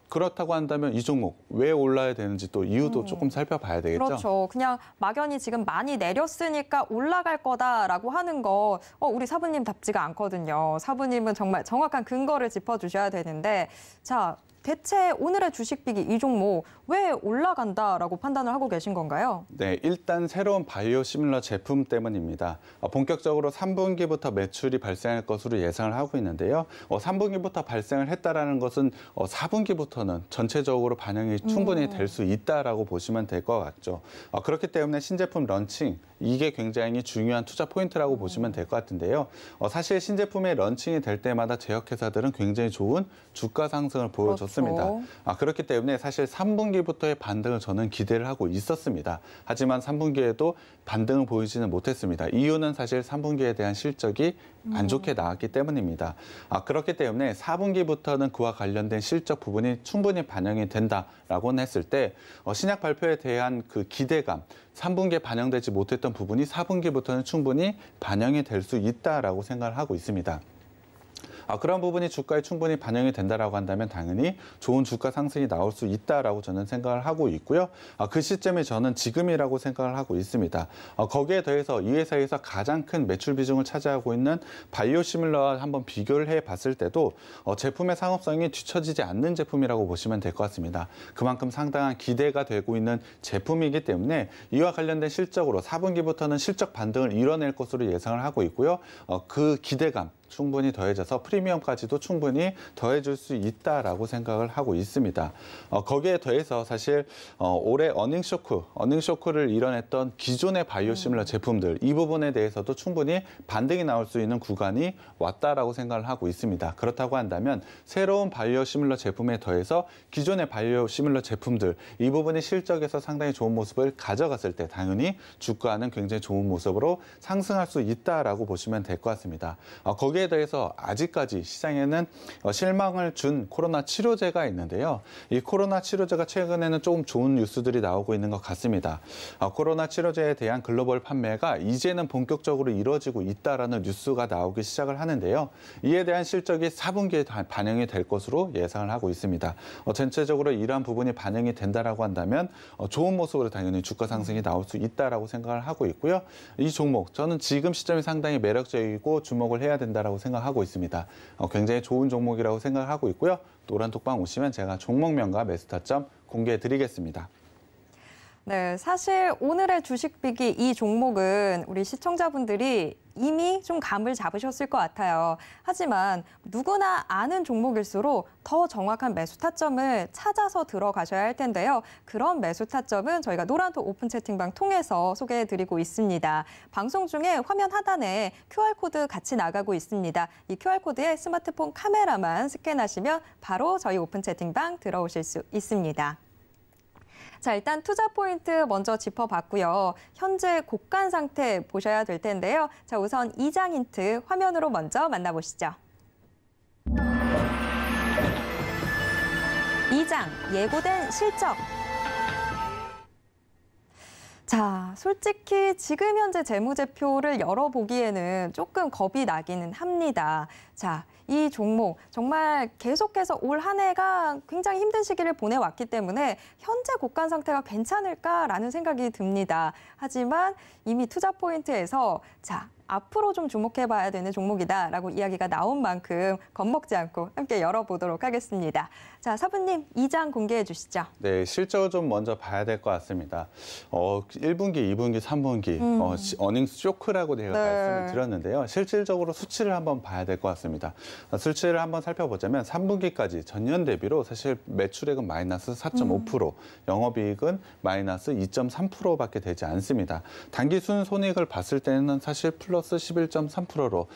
그렇다고 한다면 이 종목 왜 올라야 되는지 또 이유도 조금 살펴봐야 되겠죠. 그렇죠. 그냥 막연히 지금 많이 내렸으니까 올라갈 거다라고 하는 거 우리 사부님답지가 않거든요. 사부님은 정말 정확한 근거를 짚어주셔야 되는데 자, 대체 오늘의 주식비기 이 종목 왜 올라간다라고 판단을 하고 계신 건가요? 네, 일단 새로운 바이오 시밀러 제품 때문입니다. 본격적으로 3분기부터 매출이 발생할 것으로 예상을 하고 있는데요. 3분기부터 발생을 했다라는 것은 4분기부터는 전체적으로 반영이 충분히 될 수 있다라고 보시면 될 것 같죠. 그렇기 때문에 신제품 런칭, 이게 굉장히 중요한 투자 포인트라고 보시면 될 것 같은데요. 사실 신제품의 런칭이 될 때마다 제약회사들은 굉장히 좋은 주가 상승을 보여줬습니다. 그렇죠. 그렇기 때문에 사실 3분기부터의 반등을 저는 기대를 하고 있었습니다. 하지만 3분기에도 반등을 보이지는 못했습니다. 이유는 사실 3분기에 대한 실적이 안 좋게 나왔기 때문입니다. 그렇기 때문에 4분기부터는 그와 관련된 실적 부분이 충분히 반영이 된다라고 했을 때 신약 발표에 대한 그 기대감, 3분기에 반영되지 못했던 부분이 4분기부터는 충분히 반영이 될 수 있다라고 생각을 하고 있습니다. 그런 부분이 주가에 충분히 반영이 된다라고 한다면 당연히 좋은 주가 상승이 나올 수 있다라고 저는 생각을 하고 있고요. 그 시점에 저는 지금이라고 생각을 하고 있습니다. 거기에 더해서 이 회사에서 가장 큰 매출 비중을 차지하고 있는 바이오시밀러와 한번 비교를 해봤을 때도 제품의 상업성이 뒤처지지 않는 제품이라고 보시면 될 것 같습니다. 그만큼 상당한 기대가 되고 있는 제품이기 때문에 이와 관련된 실적으로 4분기부터는 실적 반등을 이뤄낼 것으로 예상을 하고 있고요. 그 기대감 충분히 더해져서 프리미엄까지도 충분히 더해줄 수 있다라고 생각을 하고 있습니다. 거기에 더해서 사실 올해 어닝쇼크를 이뤄냈던 기존의 바이오시밀러 제품들 이 부분에 대해서도 충분히 반등이 나올 수 있는 구간이 왔다라고 생각을 하고 있습니다. 그렇다고 한다면 새로운 바이오시밀러 제품에 더해서 기존의 바이오시밀러 제품들 이 부분이 실적에서 상당히 좋은 모습을 가져갔을 때 당연히 주가는 굉장히 좋은 모습으로 상승할 수 있다라고 보시면 될 것 같습니다. 거기에 대해서 아직까지 시장에는 실망을 준 코로나 치료제가 있는데요. 이 코로나 치료제가 최근에는 조금 좋은 뉴스들이 나오고 있는 것 같습니다. 코로나 치료제에 대한 글로벌 판매가 이제는 본격적으로 이루어지고 있다라는 뉴스가 나오기 시작을 하는데요. 이에 대한 실적이 4분기에 반영이 될 것으로 예상을 하고 있습니다. 전체적으로 이러한 부분이 반영이 된다라고 한다면 좋은 모습으로 당연히 주가 상승이 나올 수 있다라고 생각을 하고 있고요. 이 종목 저는 지금 시점이 상당히 매력적이고 주목을 해야 된다라고 생각하고 있습니다. 굉장히 좋은 종목이라고 생각하고 있고요. 노란톡방 오시면 제가 종목명과 매수 타점 공개해 드리겠습니다. 네, 사실 오늘의 주식비기 이 종목은 우리 시청자분들이 이미 좀 감을 잡으셨을 것 같아요. 하지만 누구나 아는 종목일수록 더 정확한 매수 타점을 찾아서 들어가셔야 할 텐데요. 그런 매수 타점은 저희가 노란톡 오픈 채팅방 통해서 소개해드리고 있습니다. 방송 중에 화면 하단에 QR코드 같이 나가고 있습니다. 이 QR코드에 스마트폰 카메라만 스캔하시면 바로 저희 오픈 채팅방 들어오실 수 있습니다. 자, 일단 투자 포인트 먼저 짚어봤고요. 현재 고가 상태 보셔야 될 텐데요. 자, 우선 2장 힌트 화면으로 먼저 만나보시죠. 2장 예고된 실적. 자, 솔직히 지금 현재 재무제표를 열어보기에는 조금 겁이 나기는 합니다. 자, 이 종목 정말 계속해서 올 한 해가 굉장히 힘든 시기를 보내왔기 때문에 현재 고가 상태가 괜찮을까라는 생각이 듭니다. 하지만 이미 투자 포인트에서 자, 앞으로 좀 주목해봐야 되는 종목이다라고 이야기가 나온 만큼 겁먹지 않고 함께 열어보도록 하겠습니다. 자, 사부님 2장 공개해 주시죠. 네, 실적을 좀 먼저 봐야 될 것 같습니다. 1분기, 2분기, 3분기 어닝스 쇼크라고 제가 말씀을 드렸는데요. 실질적으로 수치를 한번 봐야 될 것 같습니다. 수치를 한번 살펴보자면 3분기까지 전년 대비로 사실 매출액은 마이너스 4.5%, 영업이익은 마이너스 2.3%밖에 되지 않습니다. 단기 순손익을 봤을 때는 사실 플러스 플러스 11.3%로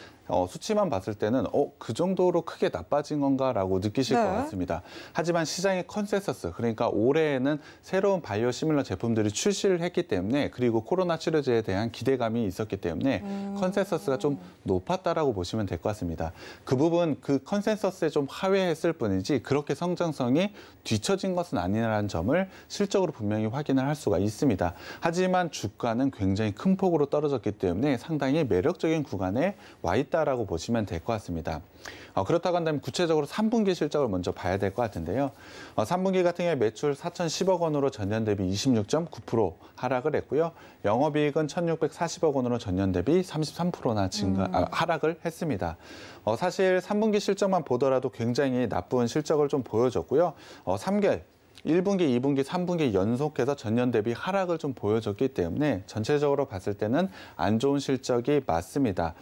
수치만 봤을 때는 그 정도로 크게 나빠진 건가라고 느끼실 것 같습니다. 하지만 시장의 컨센서스, 그러니까 올해에는 새로운 바이오 시밀러 제품들이 출시를 했기 때문에, 그리고 코로나 치료제에 대한 기대감이 있었기 때문에 컨센서스가 좀 높았다라고 보시면 될 것 같습니다. 그 부분, 그 컨센서스에 좀 하회했을 뿐이지 그렇게 성장성이 뒤처진 것은 아니라는 점을 실적으로 분명히 확인을 할 수가 있습니다. 하지만 주가는 굉장히 큰 폭으로 떨어졌기 때문에 상당히 매력적인 구간에 와 있다라고 보시면 될 것 같습니다. 그렇다고 한다면 구체적으로 3분기 실적을 먼저 봐야 될 것 같은데요. 3분기 같은 경우에 매출 4,010억 원으로 전년 대비 26.9% 하락을 했고요. 영업이익은 1,640억 원으로 전년 대비 33%나 하락을 했습니다. 사실 3분기 실적만 보더라도 굉장히 나쁜 실적을 좀 보여줬고요. 3개월 1분기, 2분기, 3분기 연속해서 전년 대비 하락을 좀 보여줬기 때문에 전체적으로 봤을 때는 안 좋은 실적이 맞습니다.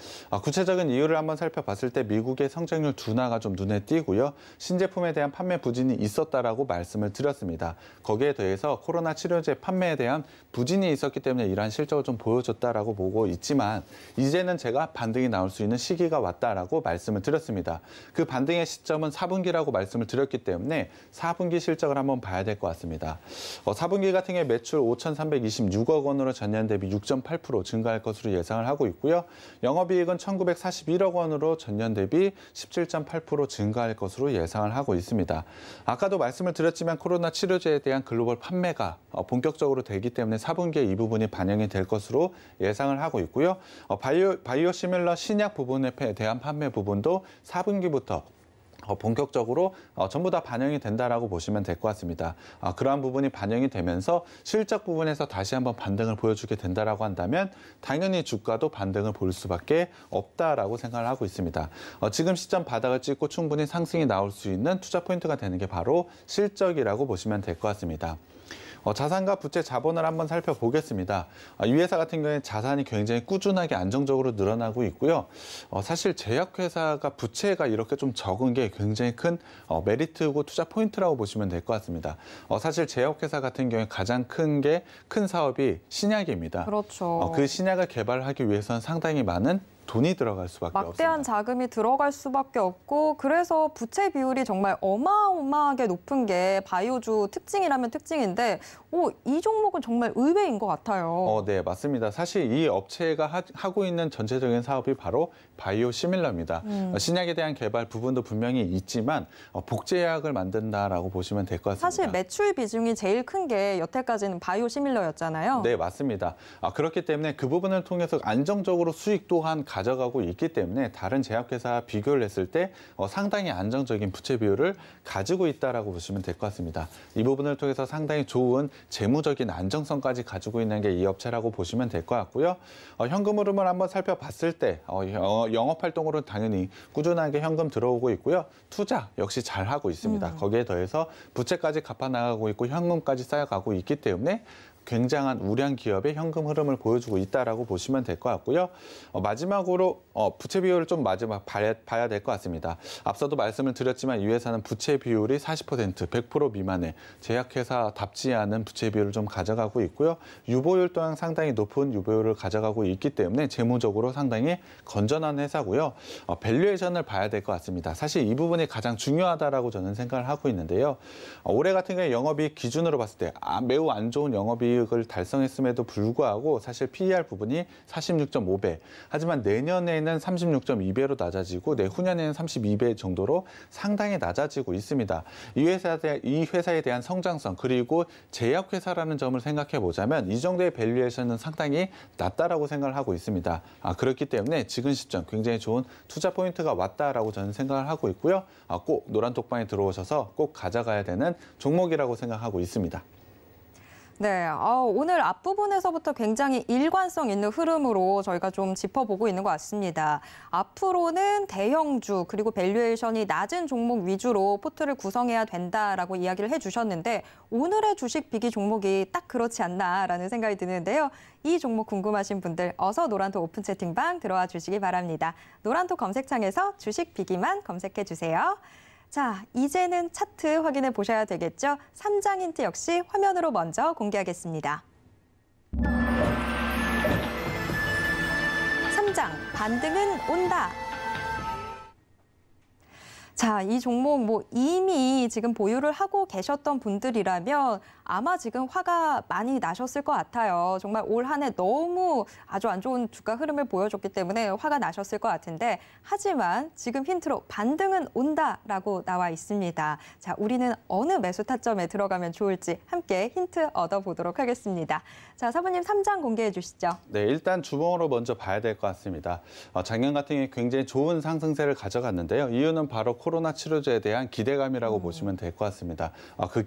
구체적인 이유를 한번 살펴봤을 때 미국의 성장률 둔화가 좀 눈에 띄고요. 신제품에 대한 판매 부진이 있었다라고 말씀을 드렸습니다. 거기에 더해서 코로나 치료제 판매에 대한 부진이 있었기 때문에 이러한 실적을 좀 보여줬다라고 보고 있지만, 이제는 제가 반등이 나올 수 있는 시기가 왔다라고 말씀을 드렸습니다. 그 반등의 시점은 4분기라고 말씀을 드렸기 때문에 4분기 실적을 한번 봐야 될 것 같습니다. 4분기 같은 경우에 매출 5,326억 원으로 전년 대비 6.8% 증가할 것으로 예상을 하고 있고요. 영업이익은 1,941억 원으로 전년 대비 17.8% 증가할 것으로 예상을 하고 있습니다. 아까도 말씀을 드렸지만 코로나 치료제에 대한 글로벌 판매가 본격적으로 되기 때문에 4분기에 이 부분이 반영이 될 것으로 예상을 하고 있고요. 바이오 시밀러 신약 부분에 대한 판매 부분도 4분기부터 본격적으로 전부 다 반영이 된다라고 보시면 될 것 같습니다. 그러한 부분이 반영이 되면서 실적 부분에서 다시 한번 반등을 보여주게 된다라고 한다면 당연히 주가도 반등을 볼 수밖에 없다라고 생각을 하고 있습니다. 지금 시점 바닥을 찍고 충분히 상승이 나올 수 있는 투자 포인트가 되는 게 바로 실적이라고 보시면 될 것 같습니다. 자산과 부채 자본을 한번 살펴보겠습니다. 이 회사 같은 경우에 자산이 굉장히 꾸준하게 안정적으로 늘어나고 있고요. 사실 제약회사가 부채가 이렇게 좀 적은 게 굉장히 큰 메리트고 투자 포인트라고 보시면 될 것 같습니다. 사실 제약회사 같은 경우에 가장 큰 사업이 신약입니다. 그렇죠. 그 신약을 개발하기 위해서는 상당히 많은 돈이 들어갈 수밖에 막대한 없습니다. 자금이 들어갈 수밖에 없고, 그래서 부채 비율이 정말 어마어마하게 높은 게 바이오주 특징이라면 특징인데, 이 종목은 정말 의외인 것 같아요. 네, 맞습니다. 사실 이 업체가 하고 있는 전체적인 사업이 바로 바이오 시밀러입니다. 신약에 대한 개발 부분도 분명히 있지만 복제약을 만든다라고 보시면 될 것 같습니다. 사실 매출 비중이 제일 큰 게 여태까지는 바이오 시밀러였잖아요. 네, 맞습니다. 그렇기 때문에 그 부분을 통해서 안정적으로 수익 또한 가져가고 있기 때문에 다른 제약회사와 비교를 했을 때 상당히 안정적인 부채 비율을 가지고 있다라고 보시면 될 것 같습니다. 이 부분을 통해서 상당히 좋은 재무적인 안정성까지 가지고 있는 게 이 업체라고 보시면 될 것 같고요. 현금 흐름을 한번 살펴봤을 때 영업활동으로 당연히 꾸준하게 현금 들어오고 있고요. 투자 역시 잘하고 있습니다. 거기에 더해서 부채까지 갚아나가고 있고 현금까지 쌓여가고 있기 때문에 굉장한 우량 기업의 현금 흐름을 보여주고 있다라고 보시면 될 것 같고요. 마지막으로 부채 비율을 좀 마지막 봐야 될 것 같습니다. 앞서도 말씀을 드렸지만 이 회사는 부채 비율이 40%, 100% 미만의 제약회사답지 않은 부채 비율을 좀 가져가고 있고요. 유보율 또한 상당히 높은 유보율을 가져가고 있기 때문에 재무적으로 상당히 건전한 회사고요. 밸류에이션을 봐야 될 것 같습니다. 사실 이 부분이 가장 중요하다라고 저는 생각을 하고 있는데요. 올해 같은 경우에 영업이익 기준으로 봤을 때 매우 안 좋은 영업이익을 달성했음에도 불구하고 사실 PER 부분이 46.5배. 하지만 내년에는 36.2배로 낮아지고 내후년에는 32배 정도로 상당히 낮아지고 있습니다. 이 회사에 대한 성장성 그리고 제약회사라는 점을 생각해 보자면 이 정도의 밸류에이션은 상당히 낮다라고 생각을 하고 있습니다. 그렇기 때문에 지금 시점 굉장히 좋은 투자 포인트가 왔다라고 저는 생각을 하고 있고요. 꼭 노란톡방에 들어오셔서 꼭 가져가야 되는 종목이라고 생각하고 있습니다. 네, 오늘 앞부분에서부터 굉장히 일관성 있는 흐름으로 저희가 좀 짚어보고 있는 것 같습니다. 앞으로는 대형주 그리고 밸류에이션이 낮은 종목 위주로 포트를 구성해야 된다라고 이야기를 해주셨는데 오늘의 주식 비기 종목이 딱 그렇지 않나라는 생각이 드는데요. 이 종목 궁금하신 분들 어서 노란톡 오픈 채팅방 들어와 주시기 바랍니다. 노란톡 검색창에서 주식 비기만 검색해 주세요. 자, 이제는 차트 확인해 보셔야 되겠죠? 3장 힌트 역시 화면으로 먼저 공개하겠습니다. 3장 상장, 반등은 온다. 자, 이 종목 이미 지금 보유를 하고 계셨던 분들이라면 아마 지금 화가 많이 나셨을 것 같아요. 정말 올 한 해 너무 아주 안 좋은 주가 흐름을 보여줬기 때문에 화가 나셨을 것 같은데 하지만 지금 힌트로 반등은 온다라고 나와 있습니다. 자, 우리는 어느 매수 타점에 들어가면 좋을지 함께 힌트 얻어보도록 하겠습니다. 자, 사부님 3장 공개해 주시죠. 네, 일단 주봉으로 먼저 봐야 될 것 같습니다. 작년 같은 경우에 굉장히 좋은 상승세를 가져갔는데요. 이유는 바로 코로나 치료제에 대한 기대감이라고 보시면 될 것 같습니다. 그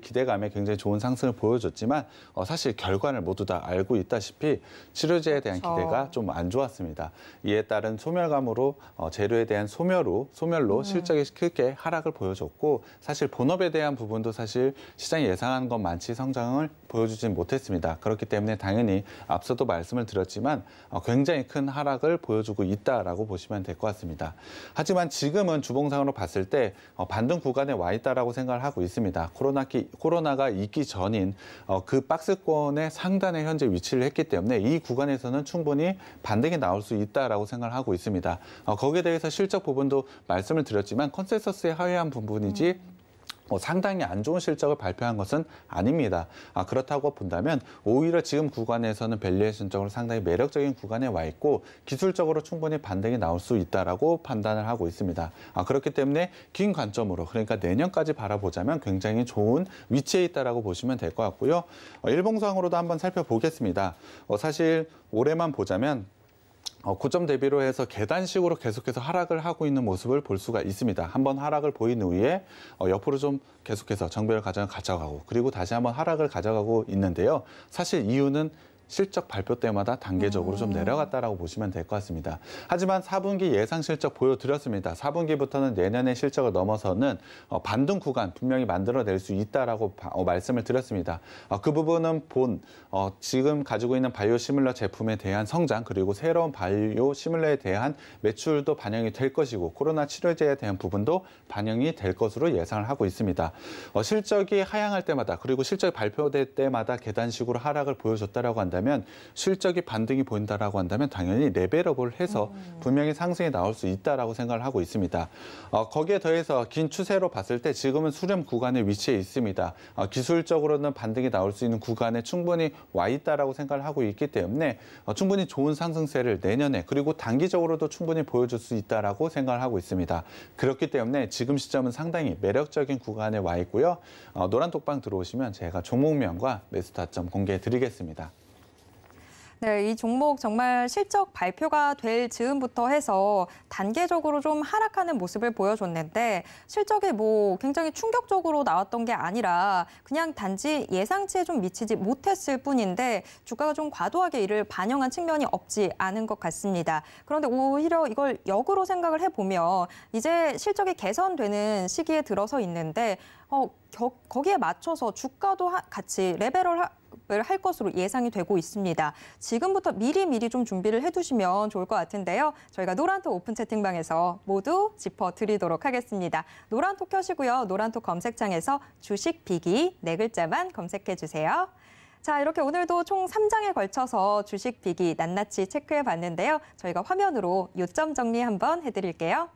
기대감에 굉장히 좋은 상승을 보여줬지만 사실 결과를 모두 다 알고 있다시피 치료제에 대한 기대가 좀 안 좋았습니다. 이에 따른 소멸감으로 재료에 대한 소멸로 실적이 크게 하락을 보여줬고 사실 본업에 대한 부분도 사실 시장이 예상한 것만치 성장을 보여주진 못했습니다. 그렇기 때문에 당연히 앞서도 말씀을 드렸지만 굉장히 큰 하락을 보여주고 있다라고 보시면 될 것 같습니다. 하지만 지금은 주봉상으로 봤을 때 반등 구간에 와 있다라고 생각을 하고 있습니다. 코로나가 있기 전인 그 박스권의 상단에 현재 위치를 했기 때문에 이 구간에서는 충분히 반등이 나올 수 있다라고 생각을 하고 있습니다. 거기에 대해서 실적 부분도 말씀을 드렸지만 컨센서스에 하회한 부분이지 상당히 안 좋은 실적을 발표한 것은 아닙니다. 그렇다고 본다면 오히려 지금 구간에서는 밸류에이션적으로 상당히 매력적인 구간에 와 있고 기술적으로 충분히 반등이 나올 수 있다라고 판단을 하고 있습니다. 그렇기 때문에 긴 관점으로 그러니까 내년까지 바라보자면 굉장히 좋은 위치에 있다라고 보시면 될 것 같고요. 일봉상으로도 한번 살펴보겠습니다. 사실 올해만 보자면 고점 대비로 해서 계단식으로 계속해서 하락을 하고 있는 모습을 볼 수가 있습니다. 한번 하락을 보인 후에 옆으로 좀 계속해서 정배를 가져가고 그리고 다시 한번 하락을 가져가고 있는데요. 사실 이유는 실적 발표 때마다 단계적으로 좀 내려갔다라고 보시면 될 것 같습니다. 하지만 4분기 예상 실적 보여드렸습니다. 4분기부터는 내년의 실적을 넘어서는 반등 구간 분명히 만들어낼 수 있다라고 말씀을 드렸습니다. 그 부분은 지금 가지고 있는 바이오 시뮬러 제품에 대한 성장 그리고 새로운 바이오 시뮬러에 대한 매출도 반영이 될 것이고 코로나 치료제에 대한 부분도 반영이 될 것으로 예상을 하고 있습니다. 실적이 하향할 때마다 그리고 실적이 발표될 때마다 계단식으로 하락을 보여줬다라고 한다면 실적이 반등이 보인다라고 한다면 당연히 레벨업을 해서 분명히 상승이 나올 수 있다라고 생각을 하고 있습니다. 거기에 더해서 긴 추세로 봤을 때 지금은 수렴 구간에 위치해 있습니다. 기술적으로는 반등이 나올 수 있는 구간에 충분히 와 있다라고 생각을 하고 있기 때문에 충분히 좋은 상승세를 내년에 그리고 단기적으로도 충분히 보여줄 수 있다라고 생각을 하고 있습니다. 그렇기 때문에 지금 시점은 상당히 매력적인 구간에 와 있고요. 노란 톡방 들어오시면 제가 종목명과 매수 타점 공개해 드리겠습니다. 네, 이 종목 정말 실적 발표가 될 즈음부터 해서 단계적으로 좀 하락하는 모습을 보여줬는데 실적이 굉장히 충격적으로 나왔던 게 아니라 그냥 단지 예상치에 좀 미치지 못했을 뿐인데 주가가 좀 과도하게 이를 반영한 측면이 없지 않은 것 같습니다. 그런데 오히려 이걸 역으로 생각을 해보면 이제 실적이 개선되는 시기에 들어서 있는데 거기에 맞춰서 주가도 같이 레벨을 할 것으로 예상이 되고 있습니다. 지금부터 미리 좀 준비를 해두시면 좋을 것 같은데요. 저희가 노란톡 오픈 채팅방에서 모두 짚어드리도록 하겠습니다. 노란톡 켜시고요. 노란톡 검색창에서 주식 비기 4글자만 검색해주세요. 자, 이렇게 오늘도 총 3장에 걸쳐서 주식 비기 낱낱이 체크해봤는데요. 저희가 화면으로 요점 정리 한번 해드릴게요.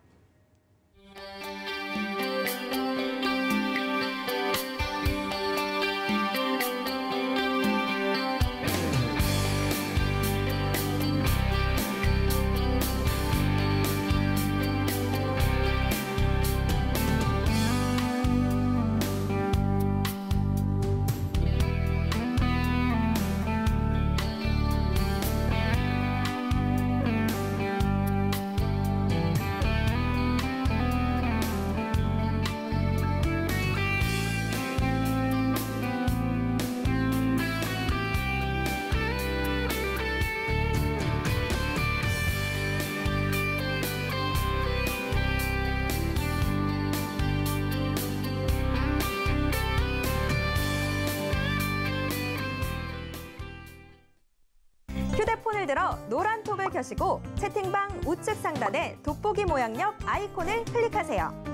휴대폰을 들어 노란톡을 켜시고 채팅방 우측 상단에 돋보기 모양력 아이콘을 클릭하세요.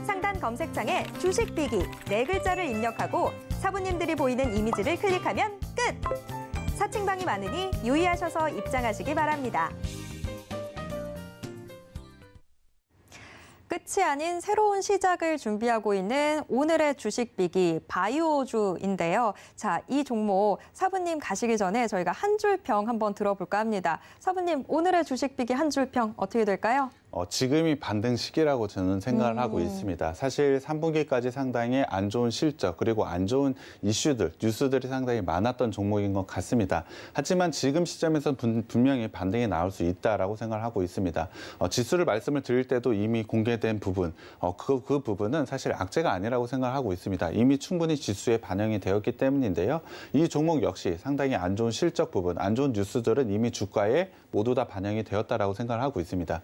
상단 검색창에 주식 비기 4글자를 입력하고 사부님들이 보이는 이미지를 클릭하면 끝! 사칭방이 많으니 유의하셔서 입장하시기 바랍니다. 끝이 아닌 새로운 시작을 준비하고 있는 오늘의 주식 비기 바이오주인데요. 자, 이 종목 사부님 가시기 전에 저희가 한 줄 평 한번 들어볼까 합니다. 사부님, 오늘의 주식 비기 한 줄 평 어떻게 될까요? 지금이 반등 시기라고 저는 생각을 하고 있습니다. 사실 3분기까지 상당히 안 좋은 실적 그리고 안 좋은 이슈들, 뉴스들이 상당히 많았던 종목인 것 같습니다. 하지만 지금 시점에서 분명히 반등이 나올 수 있다라고 생각을 하고 있습니다. 지수를 말씀을 드릴 때도 이미 공개된 부분, 그 부분은 사실 악재가 아니라고 생각을 하고 있습니다. 이미 충분히 지수에 반영이 되었기 때문인데요. 이 종목 역시 상당히 안 좋은 실적 부분, 안 좋은 뉴스들은 이미 주가에 모두 다 반영이 되었다라고 생각을 하고 있습니다.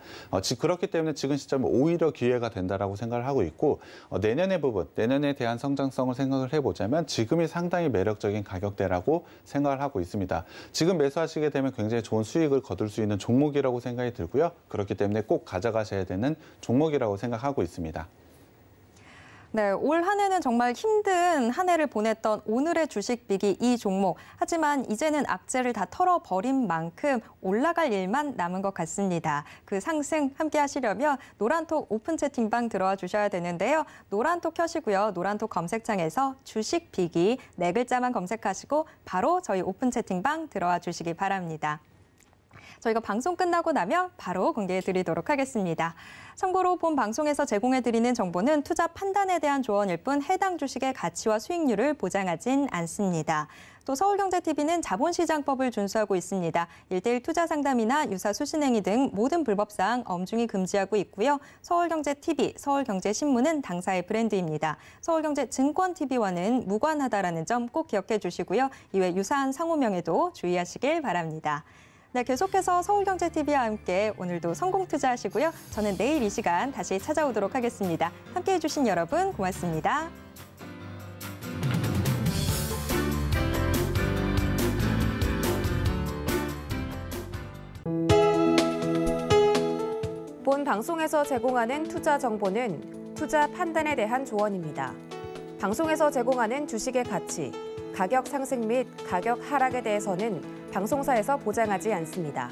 그렇기 때문에 지금 시점은 오히려 기회가 된다라고 생각을 하고 있고 내년의 부분, 내년에 대한 성장성을 생각을 해보자면 지금이 상당히 매력적인 가격대라고 생각을 하고 있습니다. 지금 매수하시게 되면 굉장히 좋은 수익을 거둘 수 있는 종목이라고 생각이 들고요. 그렇기 때문에 꼭 가져가셔야 되는 종목이라고 생각하고 있습니다. 네, 올 한 해는 정말 힘든 한 해를 보냈던 오늘의 주식 비기 이 종목. 하지만 이제는 악재를 다 털어버린 만큼 올라갈 일만 남은 것 같습니다. 그 상승 함께 하시려면 노란톡 오픈 채팅방 들어와 주셔야 되는데요. 노란톡 켜시고요. 노란톡 검색창에서 주식 비기 네 글자만 검색하시고 바로 저희 오픈 채팅방 들어와 주시기 바랍니다. 저희가 방송 끝나고 나면 바로 공개해 드리도록 하겠습니다. 참고로 본 방송에서 제공해 드리는 정보는 투자 판단에 대한 조언일 뿐 해당 주식의 가치와 수익률을 보장하진 않습니다. 또 서울경제TV는 자본시장법을 준수하고 있습니다. 1:1 투자 상담이나 유사 수신행위 등 모든 불법사항 엄중히 금지하고 있고요. 서울경제TV, 서울경제신문은 당사의 브랜드입니다. 서울경제증권TV와는 무관하다라는 점 꼭 기억해 주시고요. 이외 유사한 상호명에도 주의하시길 바랍니다. 네, 계속해서 서울경제TV와 함께 오늘도 성공 투자하시고요. 저는 내일 이 시간 다시 찾아오도록 하겠습니다. 함께해 주신 여러분 고맙습니다. 본 방송에서 제공하는 투자 정보는 투자 판단에 대한 조언입니다. 방송에서 제공하는 주식의 가치, 가격 상승 및 가격 하락에 대해서는 방송사에서 보장하지 않습니다.